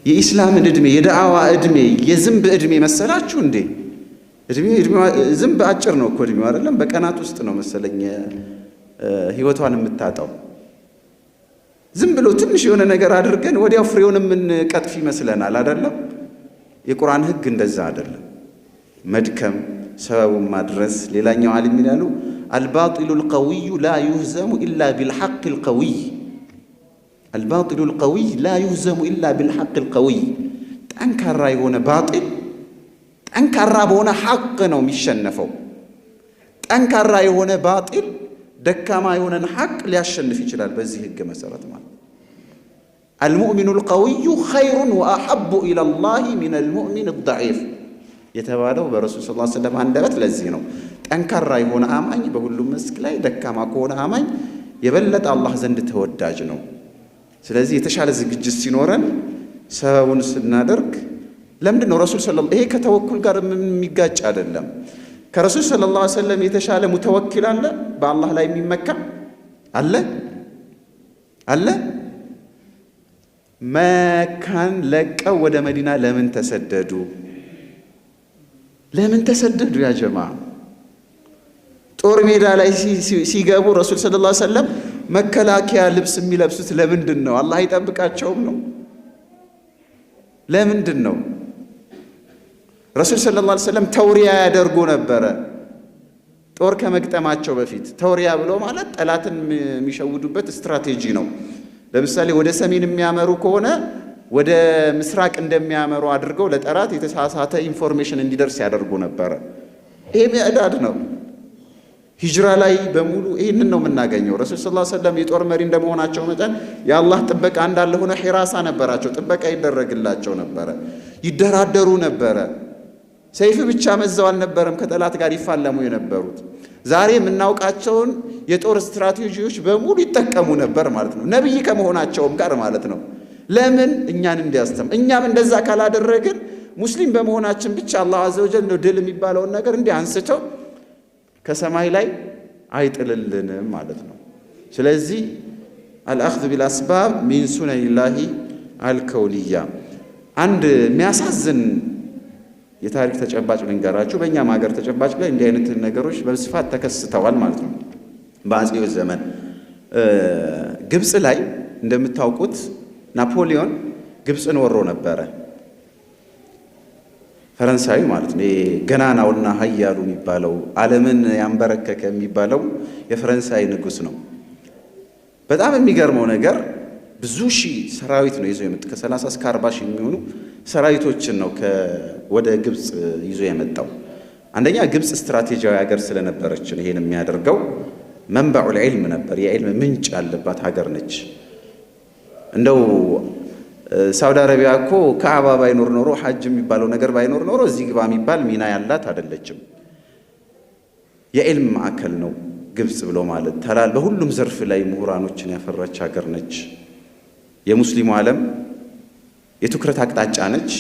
የኢስላምን እድሜ የዳዕዋ እድሜ የዝንብ እድሜ መሰላችሁ እንዴ? ዝንብ አጭር ነው እኮ እድሜው አይደለም? በቀናት ውስጥ ነው መሰለኝ ህይወቷን የምታጣው። ዝም ብሎ ትንሽ የሆነ ነገር አድርገን ወዲያው ፍሬውን የምንቀጥፍ ይመስለናል አይደለም? የቁርአን ህግ እንደዛ አይደለም። መድከም፣ ሰበቡን ማድረስ። ሌላኛው ዓሊም ይላሉ አልባጢሉ ልቀዊዩ ላ ዩህዘሙ ኢላ ቢልሐቅ ልቀዊይ። አልባጢሉ ልቀዊይ ላ ዩህዘሙ ኢላ ቢልሐቅ ልቀዊይ። ጠንካራ የሆነ ባጢል ጠንካራ በሆነ ሐቅ ነው የሚሸነፈው። ጠንካራ የሆነ ባጢል ደካማ የሆነን ሐቅ ሊያሸንፍ ይችላል። በዚህ ህግ መሰረት ማለት አልሙእሚኑ ልቀዊዩ ኸይሩን ወአሐቡ ኢለላሂ ሚነል ሙእሚን አልደዒፍ የተባለው በረሱል ሰለላሁ ዐለይሂ ወሰለም አንደበት ለዚህ ነው። ጠንካራ የሆነ አማኝ በሁሉም መስክ ላይ ደካማ ከሆነ አማኝ የበለጠ አላህ ዘንድ ተወዳጅ ነው። ስለዚህ የተሻለ ዝግጅት ሲኖረን ሰበቡን ስናደርግ ለምንድን ነው ረሱል ሰለላሁ ይሄ ከተወኩል ጋር የሚጋጭ አይደለም። ከረሱል ሰለላሁ ዐለይሂ ወሰለም የተሻለ ሙተወኪል አለ? በአላህ ላይ የሚመካ አለ? አለ? መካን ለቀው ወደ መዲና ለምን ተሰደዱ? ለምን ተሰደዱ? ያ ጀማ ጦር ሜዳ ላይ ሲገቡ ረሱል ሰለላሁ ዐለይሂ ወሰለም መከላከያ ልብስ የሚለብሱት ለምንድን ነው? አላህ አይጠብቃቸውም ነው? ለምንድን ነው? ረሱል ሰለላሁ ዐለይሂ ወሰለም ተውሪያ ያደርጉ ነበረ። ጦር ከመግጠማቸው በፊት ተውሪያ ብሎ ማለት ጠላትን የሚሸውዱበት ስትራቴጂ ነው። ለምሳሌ ወደ ሰሜን የሚያመሩ ከሆነ ወደ ምስራቅ እንደሚያመሩ አድርገው ለጠላት የተሳሳተ ኢንፎርሜሽን እንዲደርስ ያደርጉ ነበረ። ይሄ ሚዕዳድ ነው። ሂጅራ ላይ በሙሉ ይህንን ነው የምናገኘው። ረሱል ሰለላሁ ዐለይሂ ወሰለም የጦር መሪ እንደመሆናቸው መጠን የአላህ ጥበቃ እንዳለ ሆነ ሒራሳ ነበራቸው። ጥበቃ ይደረግላቸው ነበረ። ይደራደሩ ነበረ። ሰይፍ ብቻ መዘው አልነበረም ከጠላት ጋር ይፋለሙ የነበሩት። ዛሬ የምናውቃቸውን የጦር ስትራቴጂዎች በሙሉ ይጠቀሙ ነበር ማለት ነው። ነብይ ከመሆናቸውም ጋር ማለት ነው። ለምን? እኛን እንዲያስተም። እኛም እንደዛ ካላደረግን ሙስሊም በመሆናችን ብቻ አላህ አዘ ወጀል ነው ድል የሚባለውን ነገር እንዲህ አንስተው ከሰማይ ላይ አይጥልልንም ማለት ነው። ስለዚህ አልአኽዝ ቢልአስባብ ሚን ሱነኒላሂ አልከውንያ። አንድ የሚያሳዝን የታሪክ ተጨባጭ ልንገራችሁ። በእኛም ሀገር ተጨባጭ ላይ እንዲህ አይነት ነገሮች በስፋት ተከስተዋል ማለት ነው። በአጼዎች ዘመን ግብፅ ላይ እንደምታውቁት ናፖሊዮን ግብፅን ወሮ ነበረ። ፈረንሳዊ ማለት ነው። ገናናውና ሀያሉ የሚባለው ዓለምን ያንበረከከ የሚባለው የፈረንሳይ ንጉሥ ነው። በጣም የሚገርመው ነገር ብዙ ሺህ ሰራዊት ነው ይዞ የመጣ ከ30 እስከ 40 ሺህ የሚሆኑ ሰራዊቶችን ነው ወደ ግብፅ ይዞ የመጣው። አንደኛ ግብፅ ስትራቴጂያዊ ሀገር ስለነበረች ነው ይሄን የሚያደርገው። መንበዑል ዒልም ነበር፣ የዒልም ምንጭ ያለባት ሀገር ነች። እንደው ሳውዲ አረቢያ እኮ ካዕባ ባይኖር ኖሮ ሐጅ የሚባለው ነገር ባይኖር ኖሮ እዚህ ግባ የሚባል ሚና ያላት አይደለችም። የዒልም ማዕከል ነው ግብፅ ብሎ ማለት በሁሉም ዘርፍ ላይ ምሁራኖችን ያፈራች ሀገር ነች። የሙስሊሙ ዓለም የትኩረት አቅጣጫ ነች።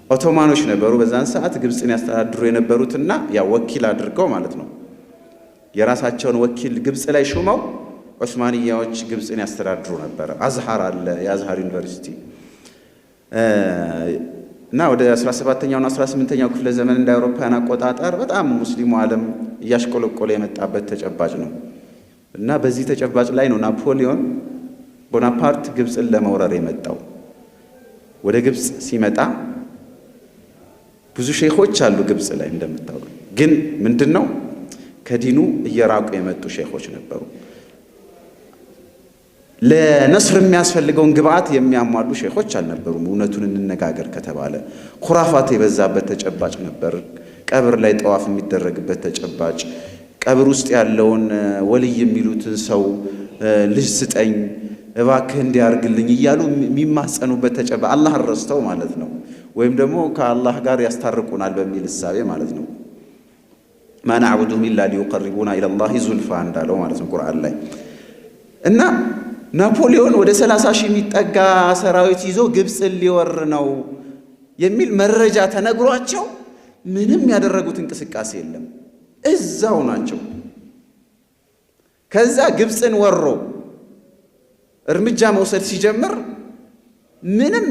ኦቶማኖች ነበሩ በዛን ሰዓት ግብፅን ያስተዳድሩ የነበሩትና ያው ወኪል አድርገው ማለት ነው የራሳቸውን ወኪል ግብፅ ላይ ሹመው ዑስማንያዎች ግብፅን ያስተዳድሩ ነበር። አዝሃር አለ፣ የአዝሃር ዩኒቨርሲቲ እና ወደ 17ኛውና 18ኛው ክፍለ ዘመን እንደ አውሮፓውያን አቆጣጠር በጣም ሙስሊሙ ዓለም እያሽቆለቆለ የመጣበት ተጨባጭ ነው እና በዚህ ተጨባጭ ላይ ነው ናፖሊዮን ቦናፓርት ግብፅን ለመውረር የመጣው። ወደ ግብፅ ሲመጣ ብዙ ሼኾች አሉ ግብፅ ላይ እንደምታውቁ፣ ግን ምንድነው ከዲኑ እየራቁ የመጡ ሼኾች ነበሩ። ለነስር የሚያስፈልገውን ግብአት የሚያሟሉ ሼኾች አልነበሩም። እውነቱን እንነጋገር ከተባለ ኩራፋት የበዛበት ተጨባጭ ነበር። ቀብር ላይ ጠዋፍ የሚደረግበት ተጨባጭ፣ ቀብር ውስጥ ያለውን ወልይ የሚሉትን ሰው ልጅ ስጠኝ እባክህ እንዲያርግልኝ እያሉ የሚማጸኑበት ተጨባጭ፣ አላህ ረስተው ማለት ነው። ወይም ደግሞ ከአላህ ጋር ያስታርቁናል በሚል እሳቤ ማለት ነው። ማ ነዕቡዱሁም ኢላ ሊዩቀርቡና ኢለላሂ ዙልፋ እንዳለው ማለት ነው ቁርአን ላይ። እና ናፖሊዮን ወደ 30 ሺህ የሚጠጋ ሰራዊት ይዞ ግብፅን ሊወር ነው የሚል መረጃ ተነግሯቸው ምንም ያደረጉት እንቅስቃሴ የለም፣ እዛው ናቸው። ከዛ ግብፅን ወሮ እርምጃ መውሰድ ሲጀምር ምንም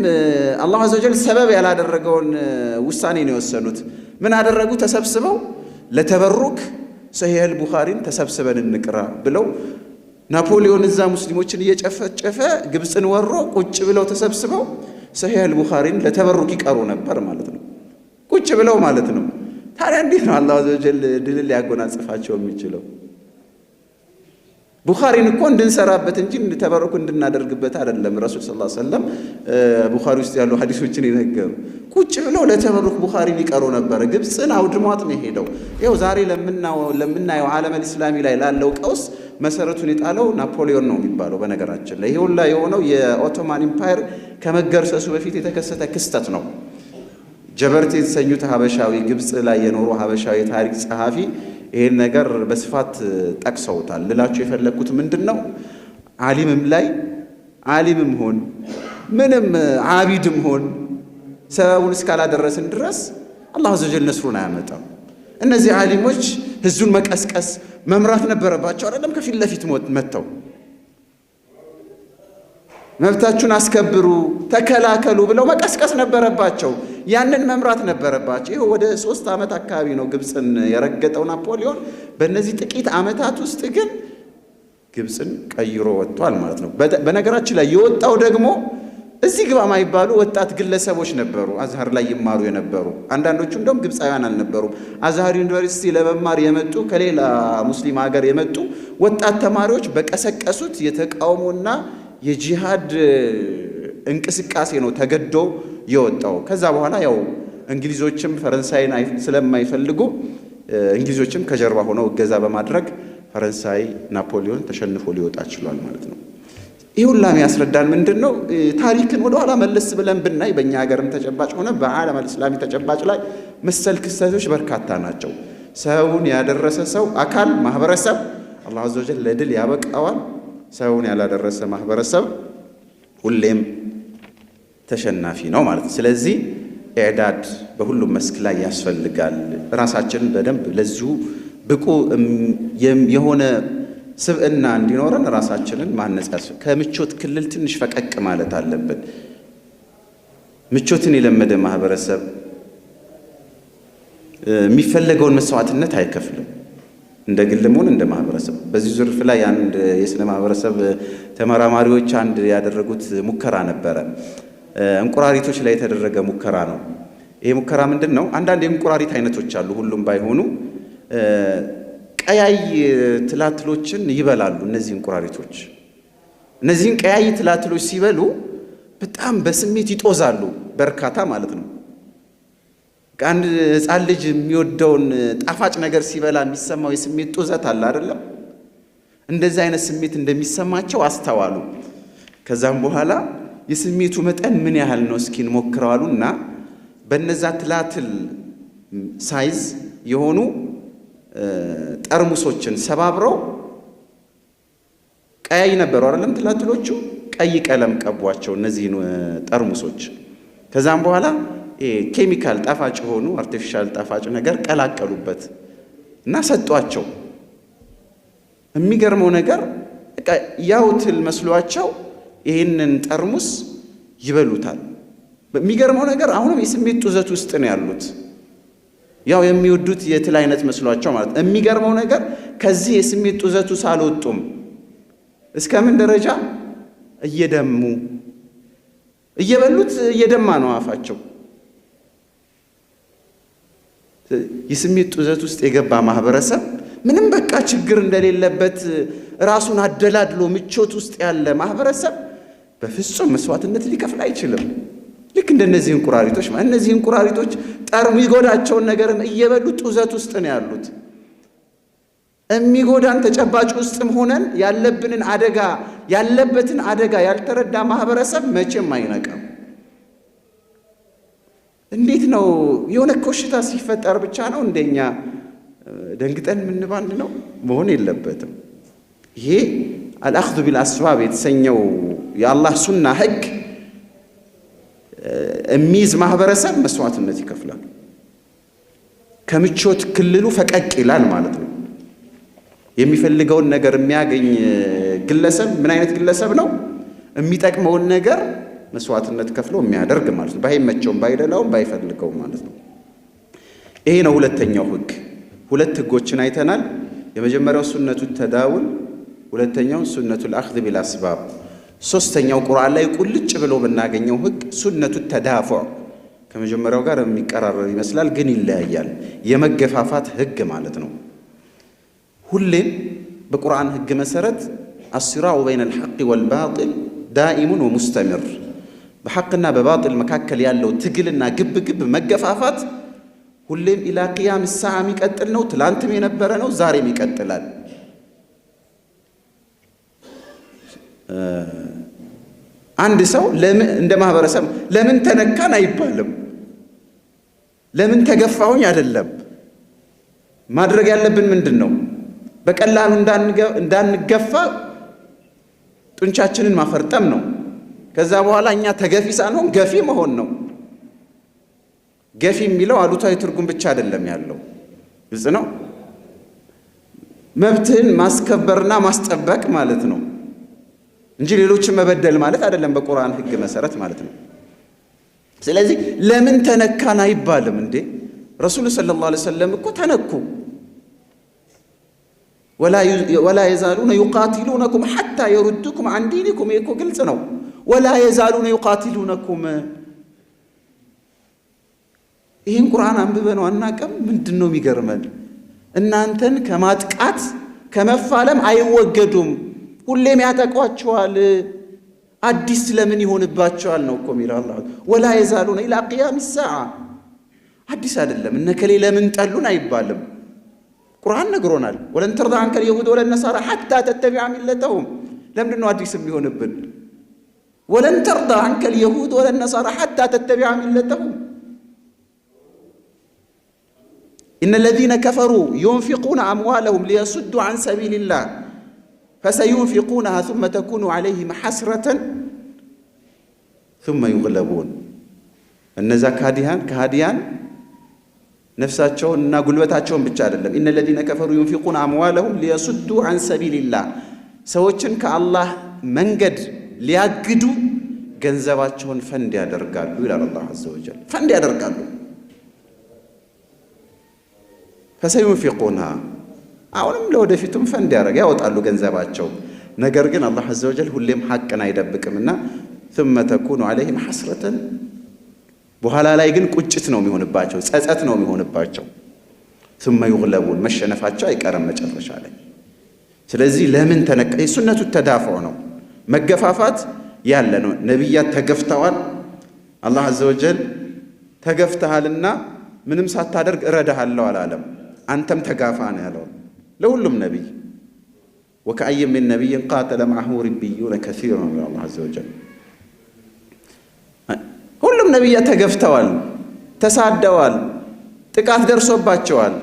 አላህ ዐዘ ወጀል ሰበብ ያላደረገውን ውሳኔ ነው የወሰኑት። ምን አደረጉ? ተሰብስበው ለተበሩክ ሰሂህ አልቡኻሪን ተሰብስበን እንቅራ ብለው ናፖሊዮን እዛ ሙስሊሞችን እየጨፈጨፈ ግብፅን ወሮ ቁጭ ብለው ተሰብስበው ሰሂህ አልቡኻሪን ለተበሩክ ይቀሩ ነበር ማለት ነው። ቁጭ ብለው ማለት ነው። ታዲያ እንዴት ነው አላህ ዐዘ ወጀል ድል ሊያጎናጽፋቸው የሚችለው? ቡኻሪን እኮ እንድንሰራበት እንጂ ተበሩክ እንድናደርግበት አይደለም። ረሱል ሰለላሁ ዐለይሂ ወሰለም ቡኻሪ ውስጥ ያሉ ሐዲሶችን ይነገሩ ቁጭ ብለው ለተበሩክ ቡኻሪን ይቀሩ ነበር። ግብፅን አውድሟት ነው ሄደው። ይኸው ዛሬ ለምናየው ዓለም ኢስላሚ ላይ ላለው ቀውስ መሰረቱን የጣለው ናፖሊዮን ነው የሚባለው። በነገራችን ላይ ይሄ ሁላ የሆነው የኦቶማን ኢምፓየር ከመገርሰሱ በፊት የተከሰተ ክስተት ነው። ጀበርቴ የተሰኙት ሀበሻዊ ግብፅ ላይ የኖሩ ሀበሻዊ ታሪክ ጸሐፊ ይሄን ነገር በስፋት ጠቅሰውታል። ልላችሁ የፈለኩት ምንድነው ዓሊምም ሆን ምንም ዓቢድም ሆን ሰበቡን እስካላደረስን ድረስ አላህ ዐዘ ወጀል ነስሩን አያመጣም። እነዚህ ዓሊሞች ህዝቡን መቀስቀስ መምራት ነበረባቸው አይደለም? ከፊት ለፊት መተው መብታችሁን አስከብሩ ተከላከሉ ብለው መቀስቀስ ነበረባቸው። ያንን መምራት ነበረባቸው። ይሄ ወደ 3 ዓመት አካባቢ ነው ግብፅን የረገጠው ናፖሊዮን። በእነዚህ ጥቂት ዓመታት ውስጥ ግን ግብፅን ቀይሮ ወጥቷል ማለት ነው። በነገራችን ላይ የወጣው ደግሞ እዚህ ግባ ማይባሉ ወጣት ግለሰቦች ነበሩ፣ አዝሃር ላይ ይማሩ የነበሩ። አንዳንዶቹ እንደውም ግብፃውያን አልነበሩም። አዝሃር ዩኒቨርሲቲ ለመማር የመጡ ከሌላ ሙስሊም ሀገር የመጡ ወጣት ተማሪዎች በቀሰቀሱት የተቃውሞና የጂሃድ እንቅስቃሴ ነው ተገዶ የወጣው። ከዛ በኋላ ያው እንግሊዞችም ፈረንሳይን ስለማይፈልጉ እንግሊዞችም ከጀርባ ሆነው እገዛ በማድረግ ፈረንሳይ ናፖሊዮን ተሸንፎ ሊወጣ ችሏል ማለት ነው። ይህ ሁላ የሚያስረዳን ምንድን ነው? ታሪክን ወደ ኋላ መለስ ብለን ብናይ በእኛ ሀገርም ተጨባጭ ሆነ በዓለም ኢስላሚ ተጨባጭ ላይ መሰል ክስተቶች በርካታ ናቸው። ሰውን ያደረሰ ሰው አካል ማህበረሰብ አላህ ዐዘ ወጀል ለድል ያበቃዋል። ሰውን ያላደረሰ ማህበረሰብ ሁሌም ተሸናፊ ነው ማለት ነው። ስለዚህ ኢዕዳድ በሁሉም መስክ ላይ ያስፈልጋል። ራሳችንን በደንብ ለዚሁ ብቁ የሆነ ስብዕና እንዲኖረን ራሳችንን ማነጽ ያስፈልጋል። ከምቾት ክልል ትንሽ ፈቀቅ ማለት አለብን። ምቾትን የለመደ ማህበረሰብ የሚፈለገውን መስዋዕትነት አይከፍልም፣ እንደ ግልም ሆነ እንደ ማህበረሰብ። በዚህ ዙርፍ ላይ አንድ የስነ ማህበረሰብ ተመራማሪዎች አንድ ያደረጉት ሙከራ ነበረ። እንቁራሪቶች ላይ የተደረገ ሙከራ ነው። ይሄ ሙከራ ምንድን ነው? አንዳንድ የእንቁራሪት አይነቶች አሉ፣ ሁሉም ባይሆኑ ቀያይ ትላትሎችን ይበላሉ። እነዚህ እንቁራሪቶች እነዚህን ቀያይ ትላትሎች ሲበሉ በጣም በስሜት ይጦዛሉ፣ በርካታ ማለት ነው። አንድ ሕፃን ልጅ የሚወደውን ጣፋጭ ነገር ሲበላ የሚሰማው የስሜት ጦዘት አለ አይደለም? እንደዚህ አይነት ስሜት እንደሚሰማቸው አስተዋሉ። ከዛም በኋላ የስሜቱ መጠን ምን ያህል ነው እስኪ እንሞክረዋሉና በነዛ ትላትል ሳይዝ የሆኑ ጠርሙሶችን ሰባብረው ቀያይ ነበሩ አይደለም ትላትሎቹ፣ ቀይ ቀለም ቀቧቸው እነዚህን ጠርሙሶች። ከዛም በኋላ ኬሚካል ጣፋጭ ሆኑ አርቲፊሻል ጣፋጭ ነገር ቀላቀሉበት እና ሰጧቸው። የሚገርመው ነገር ያው ትል መስሏቸው ይህንን ጠርሙስ ይበሉታል። የሚገርመው ነገር አሁንም የስሜት ጡዘት ውስጥ ነው ያሉት፣ ያው የሚወዱት የትል አይነት መስሏቸው ማለት። የሚገርመው ነገር ከዚህ የስሜት ጡዘቱ ሳልወጡም እስከምን ደረጃ እየደሙ እየበሉት እየደማ ነው አፋቸው። የስሜት ጡዘት ውስጥ የገባ ማህበረሰብ ምንም በቃ ችግር እንደሌለበት ራሱን አደላድሎ ምቾት ውስጥ ያለ ማህበረሰብ በፍጹም መስዋዕትነት ሊከፍል አይችልም። ልክ እንደነዚህ እንቁራሪቶች ማለት እነዚህ እንቁራሪቶች የሚጎዳቸውን ነገርም እየበሉ ጡዘት ውስጥ ነው ያሉት። የሚጎዳን ተጨባጭ ውስጥም ሆነን ያለበትን አደጋ ያልተረዳ ማህበረሰብ መቼም አይነቃም። እንዴት ነው የሆነ ኮሽታ ሲፈጠር ብቻ ነው እንደኛ ደንግጠን ምንባንድ ነው? መሆን የለበትም። ይሄ አልአኽዙ ቢልአስባብ የተሰኘው የአላህ ሱና ህግ የሚይዝ ማህበረሰብ መስዋዕትነት ይከፍላል። ከምቾት ክልሉ ፈቀቅ ይላል ማለት ነው። የሚፈልገውን ነገር የሚያገኝ ግለሰብ ምን አይነት ግለሰብ ነው? የሚጠቅመውን ነገር መስዋዕትነት ከፍሎ የሚያደርግ ማለት ነው። ባይመቸውም ባይደላውም ባይፈልገውም ማለት ነው። ይሄ ነው ሁለተኛው ህግ። ሁለት ህጎችን አይተናል። የመጀመሪያው ሱነቱ ተዳውል፣ ሁለተኛው ሱነቱ አልአኽዝ ቢልአስባብ። ሶስተኛው ቁርአን ላይ ቁልጭ ብሎ ብናገኘው ህግ ሱነቱ ተዳፉዕ፣ ከመጀመሪያው ጋር የሚቀራረብ ይመስላል ግን ይለያያል። የመገፋፋት ህግ ማለት ነው። ሁሌም በቁርአን ህግ መሰረት አስራዑ በይነ አልሐቅ ወልባጢል ዳኢሙን ወሙስተምር፣ በሐቅና በባጢል መካከል ያለው ትግልና ግብግብ መገፋፋት ሁሌም ኢላ ቂያም ሰዓ የሚቀጥል ነው። ትላንትም የነበረ ነው፣ ዛሬም ይቀጥላል። አንድ ሰው እንደ ማህበረሰብ ለምን ተነካን አይባልም፣ ለምን ተገፋሁኝ አይደለም። ማድረግ ያለብን ምንድን ነው? በቀላሉ እንዳንገፋ ጡንቻችንን ማፈርጠም ነው። ከዛ በኋላ እኛ ተገፊ ሳንሆን ገፊ መሆን ነው። ገፊ የሚለው አሉታዊ ትርጉም ብቻ አይደለም ያለው፣ ግልጽ ነው። መብትህን ማስከበርና ማስጠበቅ ማለት ነው እንጂ ሌሎችን መበደል ማለት አይደለም፣ በቁርአን ህግ መሰረት ማለት ነው። ስለዚህ ለምን ተነካን አይባልም እንዴ። ረሱል ሰለላሁ ዐለይሂ ወሰለም እኮ ተነኩ። ወላ የዛሉነ ዩቃቲሉነኩም ሐታ የሩዱኩም አን ዲኒኩም። ይሄ እኮ ግልጽ ነው። ወላ የዛሉነ ዩቃቲሉነኩም። ይህን ቁርአን አንብበነው አናውቅም? ምንድን ነው የሚገርመን? እናንተን ከማጥቃት ከመፋለም አይወገዱም፣ ሁሌም ያጠቋቸዋል። አዲስ ለምን ይሆንባቸዋል ነው እኮ የሚለው አላህ። ወላ የዛሉነ ኢላ ቂያም ሰዓ። አዲስ አይደለም። እነከሌ ለምን ጠሉን አይባልም። ቁርአን ነግሮናል። ወለን ተርዳ አንከል የሁድ ወለን ነሳራ ሐታ ተተቢዐ ሚለተሁም። ለምንድን ነው አዲስ የሚሆንብን? ወለን ተርዳ አንከል የሁድ ወለን ነሳራ ሐታ ተተቢዐ ሚለተሁም። ኢነ ለዚነ ከፈሩ ዩንፊቁነ አምዋለሁም ሊየሱዱ ዐን ሰቢልላህ ፈሰዩንፊቁነሃ ሱመ ተኩኑ ዐለይሂም ሐስረተን ሱመ ዩግለቡን። እነዛ ከሃዲያን ነፍሳቸውን እና ጉልበታቸውን ብቻ አይደለም። ኢነ ለዚነ ከፈሩ ዩንፊቁነ አምዋለሁም ሊየሱዱ ዐን ሰቢልላህ፣ ሰዎችን ከአላህ መንገድ ሊያግዱ ገንዘባቸውን ፈንድ ያደርጋሉ ይላል አላህ ዐዘ ወጀል። ፈንድ ያደርጋሉ። ፈሰዩንፊቁነሃ፣ አሁንም ለወደፊቱም ፈንድ ያወጣሉ ገንዘባቸው። ነገር ግን አላህ ዐዘ ወጀል ሁሌም ሐቅን አይደብቅምና ثم ተኩኑ ዐለይሂም ሐስረተን፣ በኋላ ላይ ግን ቁጭት ነው የሚሆንባቸው፣ ጸጸት ነው የሚሆንባቸው። ثم يغلبون፣ መሸነፋቸው አይቀርም መጨረሻ ላይ። ስለዚህ ለምን ተነካ? ሱነቱ ተዳፉዕ ነው። መገፋፋት ያለ ነው። ነቢያት ተገፍተዋል። አላህ አዘ ወጀል ተገፍተሃልና ምንም ሳታደርግ እረዳሃለሁ አላለም። አንተም ተጋፋ ነው ያለው ለሁሉም ነቢይ። ወከአየ ሚን ነቢይን ቃተለ መዐሁ ሪቢዩነ ከሲር ነው አላህ አዘ ወጀል። ሁሉም ነቢያት ተገፍተዋል፣ ተሳደዋል፣ ጥቃት ደርሶባቸዋል።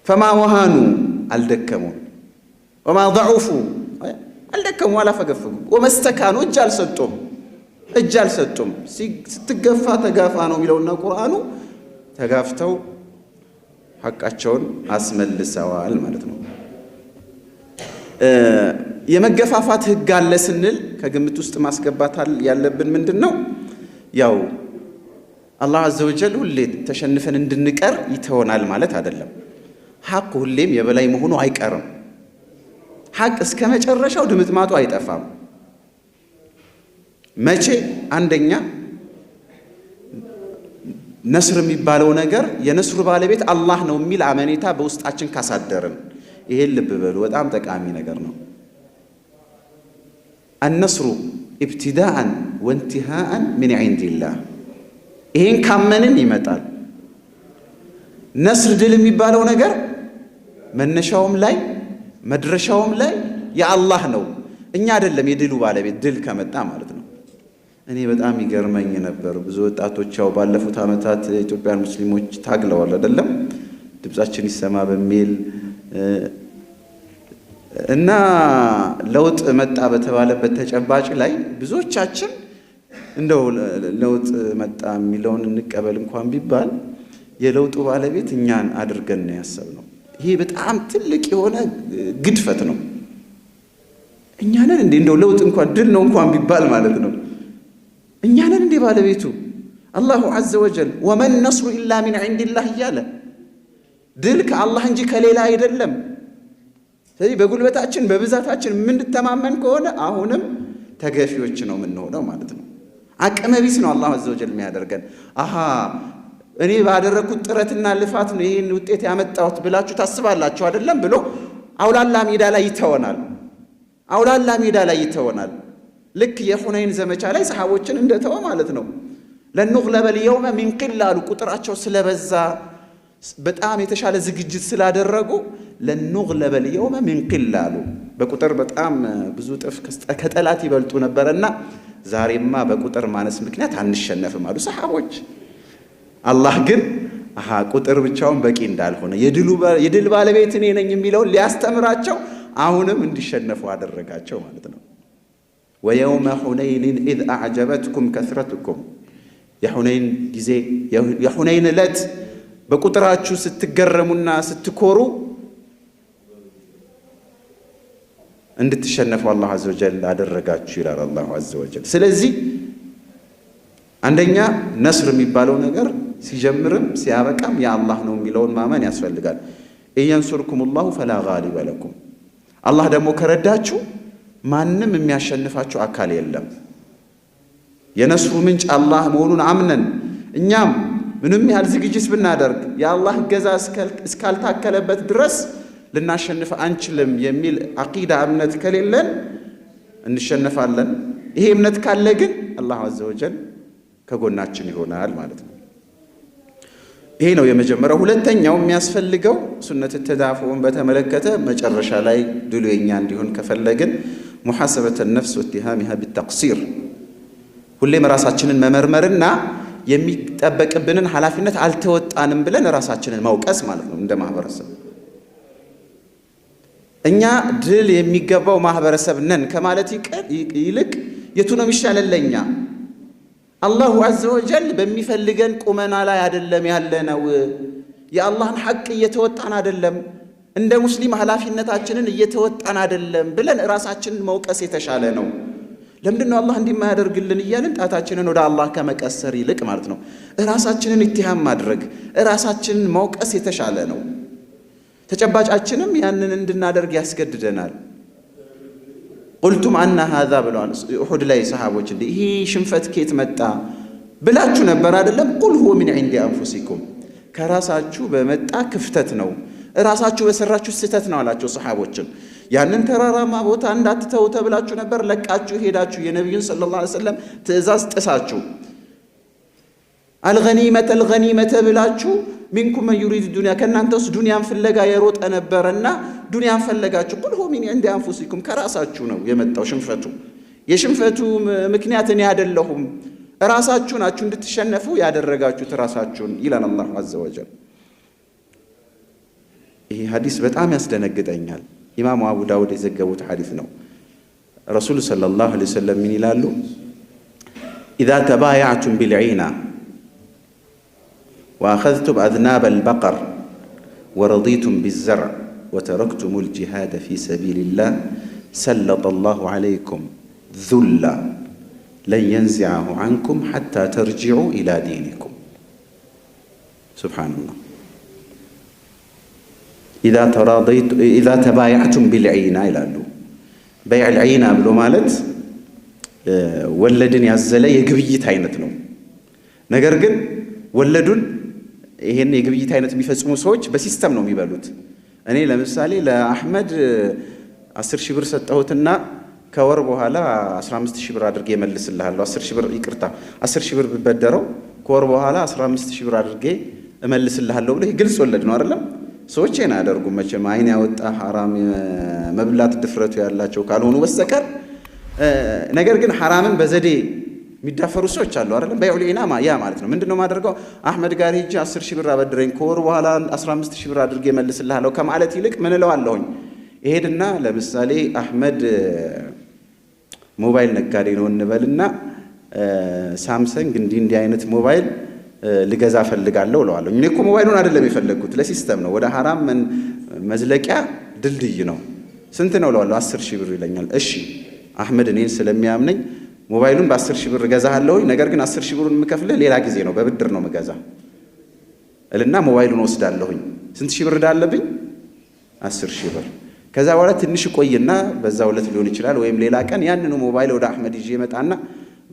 ፈማ ወሃኑ አልደከሙም፣ ወማ ضعፉ አልደከሙ አላፈገፈጉም፣ ወመስተካኑ እጅ አልሰጡም። ስትገፋ ተጋፋ ነው የሚለውና ቁርአኑ ተጋፍተው ሐቃቸውን አስመልሰዋል ማለት ነው። የመገፋፋት ህግ አለ ስንል ከግምት ውስጥ ማስገባት ያለብን ምንድነው? ያው አላህ አዘ ወጀል ሁሌ ተሸንፈን እንድንቀር ይተወናል ማለት አይደለም። ሐቅ ሁሌም የበላይ መሆኑ አይቀርም። ሐቅ እስከ መጨረሻው ድምጥማጡ አይጠፋም። መቼ? አንደኛ ነስር የሚባለው ነገር የነስሩ ባለቤት አላህ ነው የሚል አመኔታ በውስጣችን ካሳደርን፣ ይሄን ልብ በሉ፣ በጣም ጠቃሚ ነገር ነው። አነስሩ ኢብቲዳአን ወንቲሃአን ሚን ዒንዲላህ፣ ይሄን ካመንን ይመጣል። ነስር ድል የሚባለው ነገር መነሻውም ላይ መድረሻውም ላይ የአላህ ነው፣ እኛ አይደለም የድሉ ባለቤት። ድል ከመጣ ማለት ነው። እኔ በጣም ይገርመኝ ነበር። ብዙ ወጣቶች ያው ባለፉት ዓመታት የኢትዮጵያን ሙስሊሞች ታግለዋል አይደለም፣ ድምጻችን ይሰማ በሚል እና ለውጥ መጣ በተባለበት ተጨባጭ ላይ ብዙዎቻችን እንደው ለውጥ መጣ የሚለውን እንቀበል እንኳን ቢባል የለውጡ ባለቤት እኛን አድርገን ነው ያሰብነው። ይሄ በጣም ትልቅ የሆነ ግድፈት ነው። እኛንን እንዴ እንደው ለውጥ እንኳን ድል ነው እንኳን ቢባል ማለት ነው እኛንን እንዴ ባለቤቱ አላሁ ዐዘ ወጀል ወመን ነስሩ ኢላ ሚን ዒንዲላህ እያለ ድል ከአላህ እንጂ ከሌላ አይደለም። ስለዚህ በጉልበታችን በብዛታችን የምንተማመን ከሆነ አሁንም ተገፊዎች ነው የምንሆነው ማለት ነው። አቅመ ቢስ ነው አላሁ ዐዘ ወጀል የሚያደርገን። እኔ ባደረኩት ጥረትና ልፋት ነው ይህን ውጤት ያመጣሁት ብላችሁ ታስባላችሁ አይደለም ብሎ አውላላ ሜዳ ላይ ይተወናል። ልክ የሁነይን ዘመቻ ላይ ሰሃቦችን እንደተወ ማለት ነው። ለንግለበ ልየውመ ሚን ቂላ አሉ። ቁጥራቸው ስለበዛ በጣም የተሻለ ዝግጅት ስላደረጉ ለንግለበ ልየውመ ሚን ቂላ አሉ። በቁጥር በጣም ብዙ ጥፍ ከጠላት ይበልጡ ነበርና ዛሬማ በቁጥር ማነስ ምክንያት አንሸነፍም አሉ ሰሃቦች። አላህ ግን ቁጥር ብቻውን በቂ እንዳልሆነ የድል ባለቤት እኔ ነኝ የሚለውን ሊያስተምራቸው አሁንም እንዲሸነፉ አደረጋቸው ማለት ነው። ወየውመ ሁነይን ኢዝ አዕጀበትኩም ከስረትኩም፣ የሁነይን ጊዜ የሁነይን ዕለት በቁጥራችሁ ስትገረሙና ስትኮሩ እንድትሸነፉ አላህ ዐዘ ወጀል አደረጋችሁ ይላል አላሁ ዐዘ ወጀል። ስለዚህ አንደኛ ነስር የሚባለው ነገር ሲጀምርም ሲያበቃም የአላህ ነው የሚለውን ማመን ያስፈልጋል። ኢየንሱርኩም ላሁ ፈላ ጋሊበ ለኩም፣ አላህ ደግሞ ከረዳችሁ ማንም የሚያሸንፋችሁ አካል የለም። የነስሩ ምንጭ አላህ መሆኑን አምነን እኛም ምንም ያህል ዝግጅት ብናደርግ የአላህ እገዛ እስካልታከለበት ድረስ ልናሸንፍ አንችልም የሚል አቂዳ እምነት ከሌለን እንሸነፋለን። ይሄ እምነት ካለ ግን አላህ ዐዘ ወጀል ከጎናችን ይሆናል ማለት ነው። ይሄ ነው የመጀመሪያው። ሁለተኛው የሚያስፈልገው ሱነት ተዳፉን በተመለከተ መጨረሻ ላይ ድሉ የኛ እንዲሆን ከፈለግን ሙሐሰበተ ነፍስ ወትሃሚሃ ቢተቅሲር፣ ሁሌም ራሳችንን መመርመርና የሚጠበቅብንን ኃላፊነት አልተወጣንም ብለን ራሳችንን መውቀስ ማለት ነው። እንደ ማህበረሰብ እኛ ድል የሚገባው ማህበረሰብ ነን ከማለት ይልቅ የቱ ነው የሚሻለን ለኛ? አላሁ ዐዘ ወጀል በሚፈልገን ቁመና ላይ አይደለም ያለነው። የአላህን ሐቅ እየተወጣን አይደለም፣ እንደ ሙስሊም ኃላፊነታችንን እየተወጣን አይደለም ብለን ራሳችንን መውቀስ የተሻለ ነው። ለምንድነው አላህ እንዲማያደርግልን እያልን ጣታችንን ወደ አላህ ከመቀሰር ይልቅ ማለት ነው ራሳችንን ኢትሃም ማድረግ ራሳችንን መውቀስ የተሻለ ነው። ተጨባጫችንም ያንን እንድናደርግ ያስገድደናል። ቁልቱም አና ሃዛ ብለዋል ኡሑድ ላይ ሰሃቦች፣ እንዴ ይሄ ሽንፈት ከየት መጣ ብላችሁ ነበር አይደለም? ቁል ሁወ ሚን ዒንዲ አንፉሲኩም፣ ከራሳችሁ በመጣ ክፍተት ነው። ራሳችሁ በሰራችሁ ስህተት ነው አላቸው ሰሃቦችን። ያንን ተራራማ ቦታ እንዳትተው ተብላችሁ ነበር፣ ለቃችሁ ሄዳችሁ የነቢዩን ሰለላሁ ዐለይሂ ወሰለም ትእዛዝ ጥሳችሁ አልገኒመተ ብላችሁ ሚንኩም መን ዩሪድ ዱንያ ከእናንተ ውስጥ ዱንያን ፍለጋ የሮጠ ነበረና ዱንያን ፈለጋችሁ። ቁል ሁወ ሚን ዒንዲ አንፉሲኩም ከራሳችሁ ነው የመጣው ሽንፈቱ። የሽንፈቱ ምክንያት እኔ አይደለሁም፣ ራሳችሁ ናችሁ እንድትሸነፉ ያደረጋችሁት ራሳችሁን ይላል አላሁ ዐዘ ወጀል። ይህ ሐዲስ በጣም ያስደነግጠኛል። ኢማሙ አቡ ዳውድ የዘገቡት ሐዲስ ነው። ረሱል ሰለላሁ ዐለይሂ ወሰለም ምን ይላሉ? ኢዛ ተባያዕቱም ቢልዒና ወአኸዝቱም አዝናበ አልበቀር ወረዲቱም ቢዘርዕ ወተረክቱም አልጂሃደ ፊ ሰቢልላህ ሰለጠ አላሁ ዐለይኩም ዙላ ለን የንዚዐሁ ዐንኩም ሐታ ተርጅዑ ኢላ ዲኒኩም። ሱብሓነላህ። ኢዛ ተባያዕቱም ቢልዒና ይላሉ። በይዕል ዒና ብሎ ማለት ወለድን ያዘለ የግብይት አይነት ነው። ነገር ግን ወለዱን ይሄን የግብይት አይነት የሚፈጽሙ ሰዎች በሲስተም ነው የሚበሉት። እኔ ለምሳሌ ለአሕመድ 10 ሺህ ብር ሰጠሁትና ከወር በኋላ 15 ሺህ ብር አድርጌ እመልስልሃለሁ። 10 ሺህ ብር ይቅርታ 10 ሺህ ብር ብበደረው ከወር በኋላ 15 ሺህ ብር አድርጌ እመልስልሃለሁ ብሎ ግልጽ ወለድ ነው አይደለም? ሰዎች ይሄን አያደርጉም መቼም አይን ያወጣ ሐራም መብላት ድፍረቱ ያላቸው ካልሆኑ በስተቀር። ነገር ግን ሐራምን በዘዴ የሚዳፈሩ ሰዎች አሉ አይደለም? በይዑል ዒና ያ ማለት ነው። ምንድነው ማደርገው? አሕመድ ጋር ሄጄ 10 ሺህ ብር አበድረኝ ከወር በኋላ 15 ሺህ ብር አድርጌ እመልስልሃለሁ ከማለት ይልቅ ምን እለዋለሁኝ? እሄድና ለምሳሌ አሕመድ ሞባይል ነጋዴ ነው እንበልና ሳምሰንግ እንዲህ አይነት ሞባይል ልገዛ ፈልጋለሁ እለዋለሁ። እኔ እኮ ሞባይሉን አይደለም የፈለግኩት ለሲስተም ነው፣ ወደ ሐራም መዝለቂያ ድልድይ ነው። ስንት ነው እለዋለሁ? 10 ሺህ ብር ይለኛል። እሺ አሕመድ እኔን ስለሚያምነኝ ሞባይሉን በ10 ሺህ ብር እገዛሃለሁኝ፣ ነገር ግን 10 ሺህ ብሩን የምከፍልህ ሌላ ጊዜ ነው፣ በብድር ነው የምገዛ እልና ሞባይሉን ወስዳለሁኝ። ስንት ሺህ ብር እዳለብኝ? 10 ሺህ ብር። ከዛ በኋላ ትንሽ ቆይና በዛው ዕለት ሊሆን ይችላል ወይም ሌላ ቀን ያንኑ ሞባይል ወደ አሕመድ ይዤ መጣና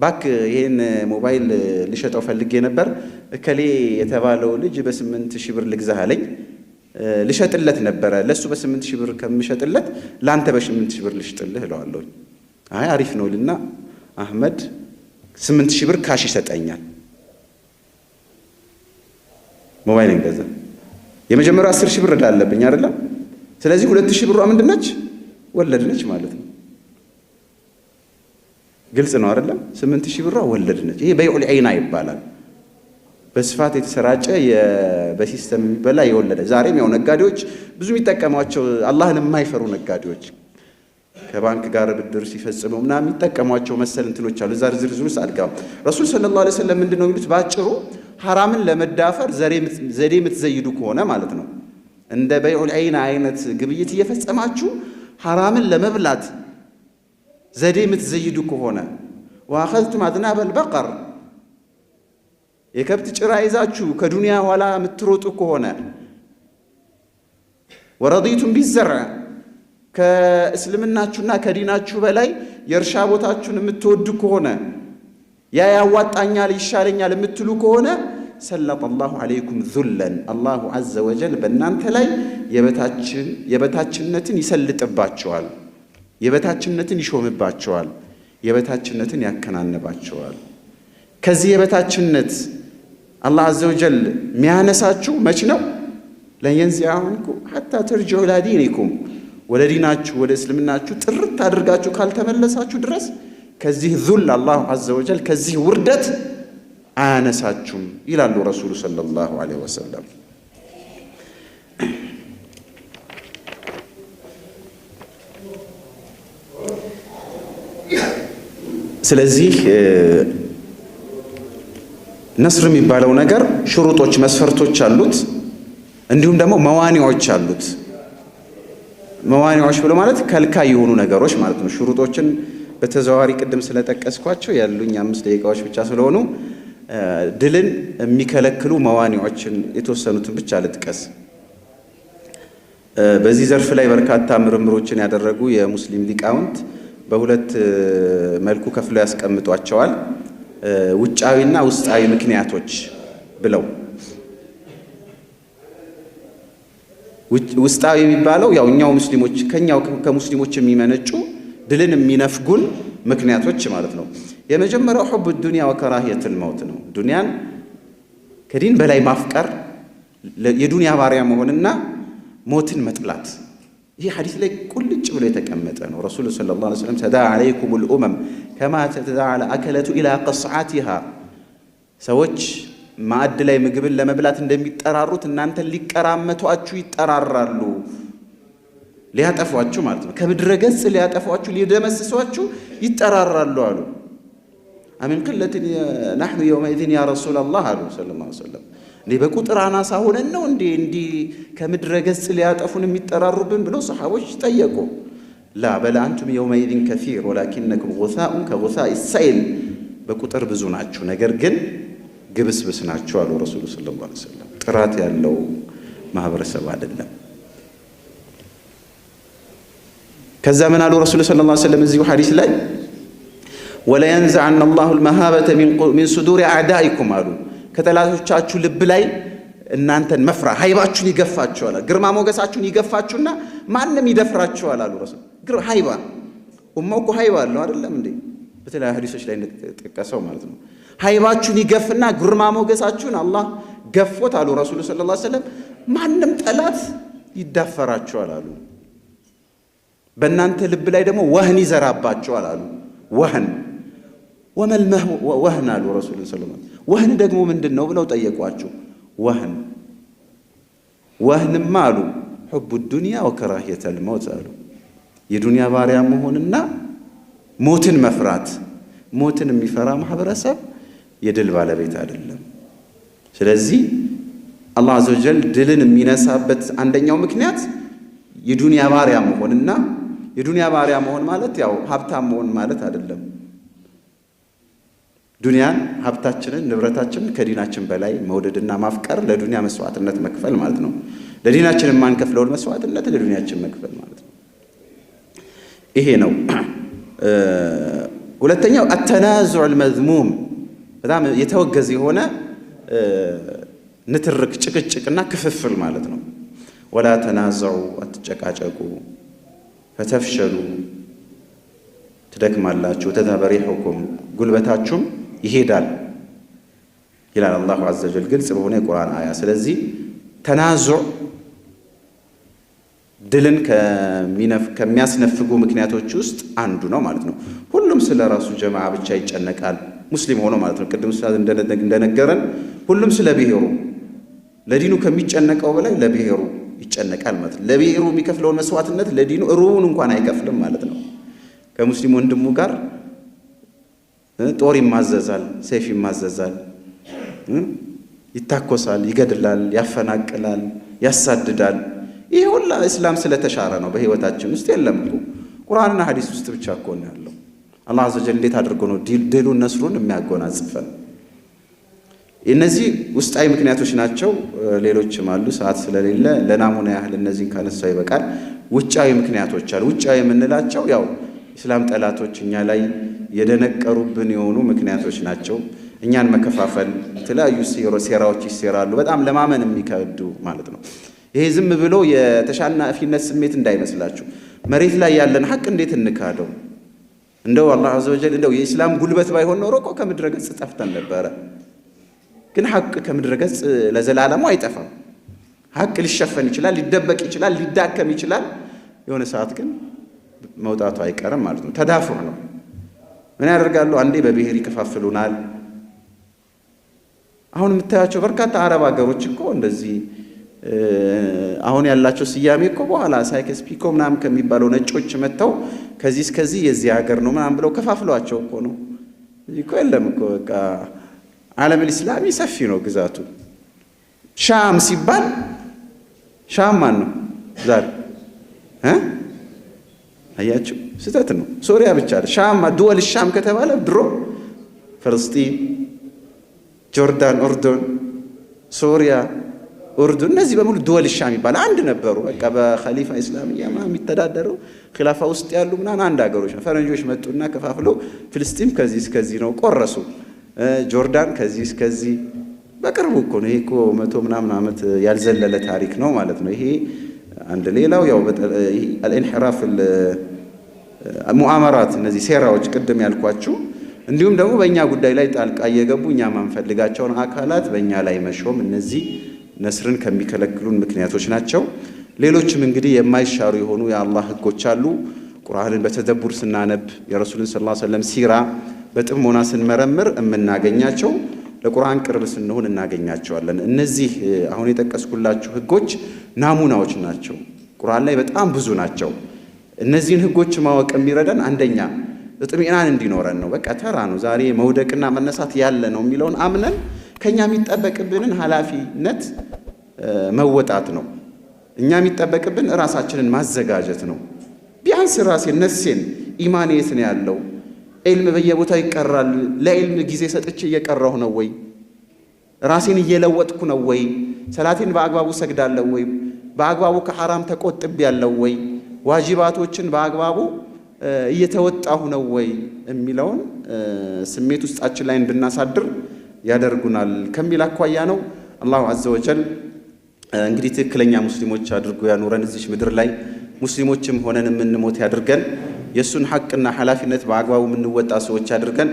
ባክ ይሄን ሞባይል ልሸጠው ፈልጌ ነበር፣ እከሌ የተባለው ልጅ በ8 ሺህ ብር ልግዛህ አለኝ፣ ልሸጥለት ነበረ። ለሱ በ8 ሺህ ብር ከምሸጥለት ላንተ በ8 ሺህ ብር ልሽጥልህ እለዋለሁ። አይ አሪፍ ነው ልና አሕመድ 8 ሺህ ብር ካሽ ይሰጠኛል። ሞባይል እንገዛ። የመጀመሪያው 10 ሺህ ብር እዳለብኝ አይደለም? ስለዚህ 2 ሺህ ብሯ ምንድነች? ወለድ ነች ማለት ነው። ግልጽ ነው አይደለም? 8 ሺህ ብሯ ወለድ ነች። ይሄ በይዑል ዒና ይባላል። በስፋት የተሰራጨ በሲስተም የሚበላ የወለደ። ዛሬም ያው ነጋዴዎች ብዙ የሚጠቀሟቸው አላህን የማይፈሩ ነጋዴዎች ከባንክ ጋር ብድር ሲፈጽሙ ምናምን የሚጠቀሟቸው መሰል እንትኖች አሉ። እዛ ዝርዝር ውስጥ አልገባም። ረሱል ሰለላሁ ዐለይሂ ወሰለም ምንድነው የሚሉት? ባጭሩ ሐራምን ለመዳፈር ዘዴ የምትዘይዱ ከሆነ ማለት ነው፣ እንደ በይዑል ዒና አይነት ግብይት እየፈጸማችሁ ሐራምን ለመብላት ዘዴ የምትዘይዱ ከሆነ ወአኸዝቱም አዝናበ አልበቀር የከብት ጭራ ይዛችሁ ከዱንያ ኋላ የምትሮጡ ከሆነ ወረዲቱም ቢዘርዕ ከእስልምናችሁና ከዲናችሁ በላይ የእርሻ ቦታችሁን የምትወዱ ከሆነ ያ ያዋጣኛል ይሻለኛል የምትሉ ከሆነ ሰለጠ አላሁ ዐለይኩም ዙለን አላሁ ዐዘ ወጀል በእናንተ ላይ የበታችነትን ይሰልጥባቸዋል፣ የበታችነትን ይሾምባቸዋል፣ የበታችነትን ያከናንባቸዋል። ከዚህ የበታችነት አላህ ዐዘ ወጀል የሚያነሳችሁ መች ነው? ለን የንዚዐሁ ዐንኩም ሐታ ተርጅዑ ኢላ ዲኒኩም ወደ ዲናችሁ ወደ እስልምናችሁ ጥርት አድርጋችሁ ካልተመለሳችሁ ድረስ ከዚህ ዙል አላሁ ዐዘ ወጀል ከዚህ ውርደት አያነሳችሁም ይላሉ ረሱሉ ሰለላሁ ዐለይሂ ወሰለም። ስለዚህ ነስር የሚባለው ነገር ሽሩጦች፣ መስፈርቶች አሉት፣ እንዲሁም ደግሞ መዋኒዎች አሉት። መዋኒዎች ብሎ ማለት ከልካይ የሆኑ ነገሮች ማለት ነው። ሽሩጦችን በተዘዋዋሪ ቅድም ስለጠቀስኳቸው ያሉኝ 5 ደቂቃዎች ብቻ ስለሆኑ ድልን የሚከለክሉ መዋኒዎችን የተወሰኑትን ብቻ ልጥቀስ። በዚህ ዘርፍ ላይ በርካታ ምርምሮችን ያደረጉ የሙስሊም ሊቃውንት በሁለት መልኩ ከፍለው ያስቀምጧቸዋል። ውጫዊና ውስጣዊ ምክንያቶች ብለው ውስጣዊ የሚባለው ያው እኛው ሙስሊሞች ከኛው ከሙስሊሞች የሚመነጩ ድልን የሚነፍጉን ምክንያቶች ማለት ነው። የመጀመሪያው ሑብ ዱንያ ወከራሂየቱል መውት ነው። ዱንያን ከዲን በላይ ማፍቀር፣ የዱንያ ባሪያ መሆንና ሞትን መጥላት። ይህ ሐዲስ ላይ ቁልጭ ብሎ የተቀመጠ ነው። ረሱሉ ሰለላሁ ዐለይሂ ወሰለም ተዳዓ ዐለይኩሙል ኡመም ከማ ተዳዓ አልአከለቱ ኢላ ቀስዓቲሃ፣ ሰዎች ማዕድ ላይ ምግብን ለመብላት እንደሚጠራሩት እናንተን ሊቀራመቷችሁ ይጠራራሉ፣ ሊያጠፏችሁ ማለት ነው። ከምድረ ገጽ ሊያጠፏችሁ ሊደመስሷችሁ ይጠራራሉ አሉ። አሚን ቅለትን ናሕኑ የውመኢዝን ያ ረሱለላህ አሉ ሰለላሁ ዐለይሂ ወሰለም። እንዴ በቁጥር አናሳ ሆነን ነው እንዲህ ከምድረ ገጽ ሊያጠፉን የሚጠራሩብን ብለው ሰሓቦች ጠየቁ። ላ በል አንቱም የውመኢዝን ከሲር ወላኪነኩም ጉሳኡን ከጉሳኢ ሰይል፣ በቁጥር ብዙ ናችሁ ነገር ግን ግብስብስ ናችሁ አሉ ረሱሉ ሰለላሁ ዐለይሂ ወሰለም። ጥራት ያለው ማህበረሰብ አይደለም። ከዛ ምን አሉ ረሱሉ ሰለላሁ ዐለይሂ ወሰለም እዚሁ ሐዲስ ላይ ወለየንዘዐነ አላሁ አልመሃበተ ሚን ሱዱሪ አዕዳኢኩም አሉ። ከጠላቶቻችሁ ልብ ላይ እናንተን መፍራ ሃይባችሁን ይገፋችኋል፣ ግርማ ሞገሳችሁን ይገፋችሁና ማንም ይደፍራችኋል አሉ ረሱል። ሃይባ ኡማው እኮ ሃይባ አለው አይደለም እንዴ? በተለያዩ ሐዲሶች ላይ እንደተጠቀሰው ማለት ነው። ሃይባችሁን ይገፍና ግርማ ሞገሳችሁን አላህ ገፎት አሉ ረሱሉ ሰለላሁ ዐለይሂ ወሰለም። ማንም ጠላት ይዳፈራችኋል አሉ። በእናንተ ልብ ላይ ደግሞ ወህን ይዘራባችኋል አሉ። ወህን ወመልመህ ወህን አሉ ረሱሉ ሰለላሁ ዐለይሂ ወሰለም። ወህን ደግሞ ምንድን ነው ብለው ጠየቋቸው። ወህንማ አሉ ሑቡ ዱንያ ወከራሂየተል መውት አሉ። የዱንያ ባሪያ መሆንና ሞትን መፍራት። ሞትን የሚፈራ ማህበረሰብ የድል ባለቤት አይደለም። ስለዚህ አላህ ዐዘ ወጀል ድልን የሚነሳበት አንደኛው ምክንያት የዱንያ ባሪያ መሆንና የዱንያ ባሪያ መሆን ማለት ያው ሀብታም መሆን ማለት አይደለም። ዱንያን ሀብታችንን ንብረታችንን ከዲናችን በላይ መውደድና ማፍቀር፣ ለዱንያ መስዋዕትነት መክፈል ማለት ነው። ለዲናችን የማንከፍለውን መስዋዕትነት ለዱንያችን መክፈል ማለት ነው። ይሄ ነው። ሁለተኛው አተናዙዕ አልመዝሙም፣ በጣም የተወገዘ የሆነ ንትርክ፣ ጭቅጭቅና ክፍፍል ማለት ነው። ወላ ተናዘዑ፣ አትጨቃጨቁ፣ ፈተፍሸሉ፣ ትደክማላችሁ፣ ወተዝሀበ ሪሑኩም፣ ጉልበታችሁም ይሄዳል ይላል አላሁ ዐዘ ወጀል ግልጽ በሆነ የቁርአን አያ። ስለዚህ ተናዙዕ ድልን ከሚያስነፍጉ ምክንያቶች ውስጥ አንዱ ነው ማለት ነው። ሁሉም ስለ ራሱ ጀማዓ ብቻ ይጨነቃል ሙስሊም ሆኖ ማለት ነው። ቅድም ኡስታዝ እንደነገረን ሁሉም ስለ ብሔሩ ለዲኑ ከሚጨነቀው በላይ ለብሔሩ ይጨነቃል ማለት ነው። ለብሔሩ የሚከፍለውን መስዋዕትነት ለዲኑ ሩቡን እንኳን አይከፍልም ማለት ነው። ከሙስሊም ወንድሙ ጋር ጦር ይማዘዛል፣ ሰይፍ ይማዘዛል፣ ይታኮሳል፣ ይገድላል፣ ያፈናቅላል፣ ያሳድዳል። ይሄ ሁላ እስላም ስለተሻረ ነው። በህይወታችን ውስጥ የለም እኮ ቁርአንና ሐዲስ ውስጥ ብቻ እኮ ነው ያለው። አላህ ዐዘ ወጀል እንዴት አድርጎ ነው ድሉን ነስሩን የሚያጎናጽፈን? እነዚህ ውስጣዊ ምክንያቶች ናቸው። ሌሎችም አሉ፣ ሰዓት ስለሌለ ለናሙና ያህል እነዚህን ካነሳው ይበቃል። ውጫዊ ምክንያቶች አሉ። ውጫዊ የምንላቸው ያው እስላም ጠላቶች እኛ ላይ የደነቀሩብን የሆኑ ምክንያቶች ናቸው። እኛን መከፋፈል፣ የተለያዩ ሴራዎች ይሰራሉ፣ በጣም ለማመን የሚከብዱ ማለት ነው። ይሄ ዝም ብሎ የተሻናፊነት ስሜት እንዳይመስላችሁ። መሬት ላይ ያለን ሐቅ እንዴት እንካደው? እንደው አላህ ዐዘ ወጀል እንደው የኢስላም ጉልበት ባይሆን ኖሮ እኮ ከምድረ ገጽ ጠፍተን ነበረ። ግን ሐቅ ከምድረ ገጽ ለዘላለሙ አይጠፋም። ሐቅ ሊሸፈን ይችላል፣ ሊደበቅ ይችላል፣ ሊዳከም ይችላል። የሆነ ሰዓት ግን መውጣቱ አይቀርም ማለት ነው። ተዳፉር ነው። ምን ያደርጋሉ? አንዴ በብሔር ይከፋፍሉናል። አሁን የምታያቸው በርካታ አረብ ሀገሮች እኮ እንደዚህ አሁን ያላቸው ስያሜ እኮ በኋላ ሳይከስ ፒኮ ምናምን ከሚባለው ነጮች መጥተው ከዚህ እስከዚህ የዚህ ሀገር ነው ምናምን ብለው ከፋፍሏቸው እኮ ነው። እዚህ እኮ የለም እኮ በቃ ዓለም ኢስላሚ ሰፊ ነው ግዛቱ። ሻም ሲባል ሻም ማን ነው ዛሬ? አያችሁ ስህተት ነው። ሶሪያ ብቻ አይደል ሻም። ዱወል ሻም ከተባለ ድሮ ፍልስጤም፣ ጆርዳን፣ ኡርዱን፣ ሶሪያ፣ ኡርዱን እነዚህ በሙሉ ዱወል ሻም ይባላል። አንድ ነበሩ። በቃ በኸሊፋ ኢስላሚያ የሚተዳደሩ ኺላፋ ውስጥ ያሉ ምናምን አንድ ሀገሮች ነው። ፈረንጆች መጡና ከፋፍለው ፍልስጤም ከዚህ እስከዚህ ነው ቆረሱ። ጆርዳን ከዚህ እስከዚህ በቅርቡ እኮ ነው። ይሄ እኮ 100 ምናምን ዓመት ያልዘለለ ታሪክ ነው ማለት ነው። ይሄ አንድ ሌላው ያው الانحراف ሙአመራት እነዚህ ሴራዎች ቅድም ያልኳችሁ እንዲሁም ደግሞ በእኛ ጉዳይ ላይ ጣልቃ እየገቡ እኛ ማንፈልጋቸውን አካላት በእኛ ላይ መሾም እነዚህ ነስርን ከሚከለክሉን ምክንያቶች ናቸው። ሌሎችም እንግዲህ የማይሻሩ የሆኑ የአላህ ህጎች አሉ። ቁርአንን በተደቡር ስናነብ የረሱልን ሰለላሁ ዐለይሂ ወሰለም ሲራ በጥሞና ስንመረምር የምናገኛቸው ለቁርአን ቅርብ ስንሆን እናገኛቸዋለን። እነዚህ አሁን የጠቀስኩላችሁ ህጎች ናሙናዎች ናቸው። ቁርአን ላይ በጣም ብዙ ናቸው። እነዚህን ህጎች ማወቅ የሚረዳን አንደኛ እጥሚናን እንዲኖረን ነው። በቃ ተራ ነው ዛሬ መውደቅና መነሳት ያለ ነው የሚለውን አምነን ከኛ የሚጠበቅብንን ኃላፊነት መወጣት ነው። እኛ የሚጠበቅብን ራሳችንን ማዘጋጀት ነው። ቢያንስ ራሴን ነፍሴን ኢማን የት ነው ያለው? ዒልም በየቦታው ይቀራል። ለዒልም ጊዜ ሰጥቼ እየቀራሁ ነው ወይ? ራሴን እየለወጥኩ ነው ወይ? ሰላቴን በአግባቡ ሰግዳለሁ ወይ? በአግባቡ ከሐራም ተቆጥቤያለሁ ወይ? ዋጅባቶችን በአግባቡ እየተወጣሁ ነው ወይ የሚለውን ስሜት ውስጣችን ላይ እንድናሳድር ያደርጉናል ከሚል አኳያ ነው። አላሁ ዐዘ ወጀል እንግዲህ ትክክለኛ ሙስሊሞች አድርጎ ያኑረን። እዚህ ምድር ላይ ሙስሊሞችም ሆነን የምንሞት ያድርገን። የሱን ሐቅና ኃላፊነት በአግባቡ የምንወጣ ሰዎች ያድርገን።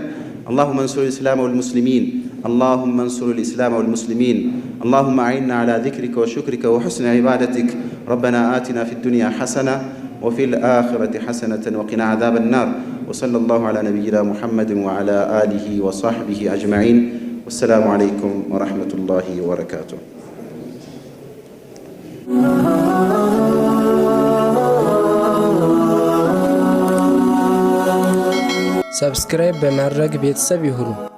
اللهم انصر الإسلام والمسلمين اللهم انصر الإسلام والمسلمين اللهم أعنا على ذكرك وشكرك وحسن عبادتك ربنا آتنا في الدنيا حسنة وفي الآخرة حسنة وقنا عذاب النار وصلى الله على نبينا محمد وعلى آله وصحبه أجمعين والسلام عليكم ورحمة الله وبركاته. ሰብስክራይብ በማድረግ ቤተሰብ ይሁኑ።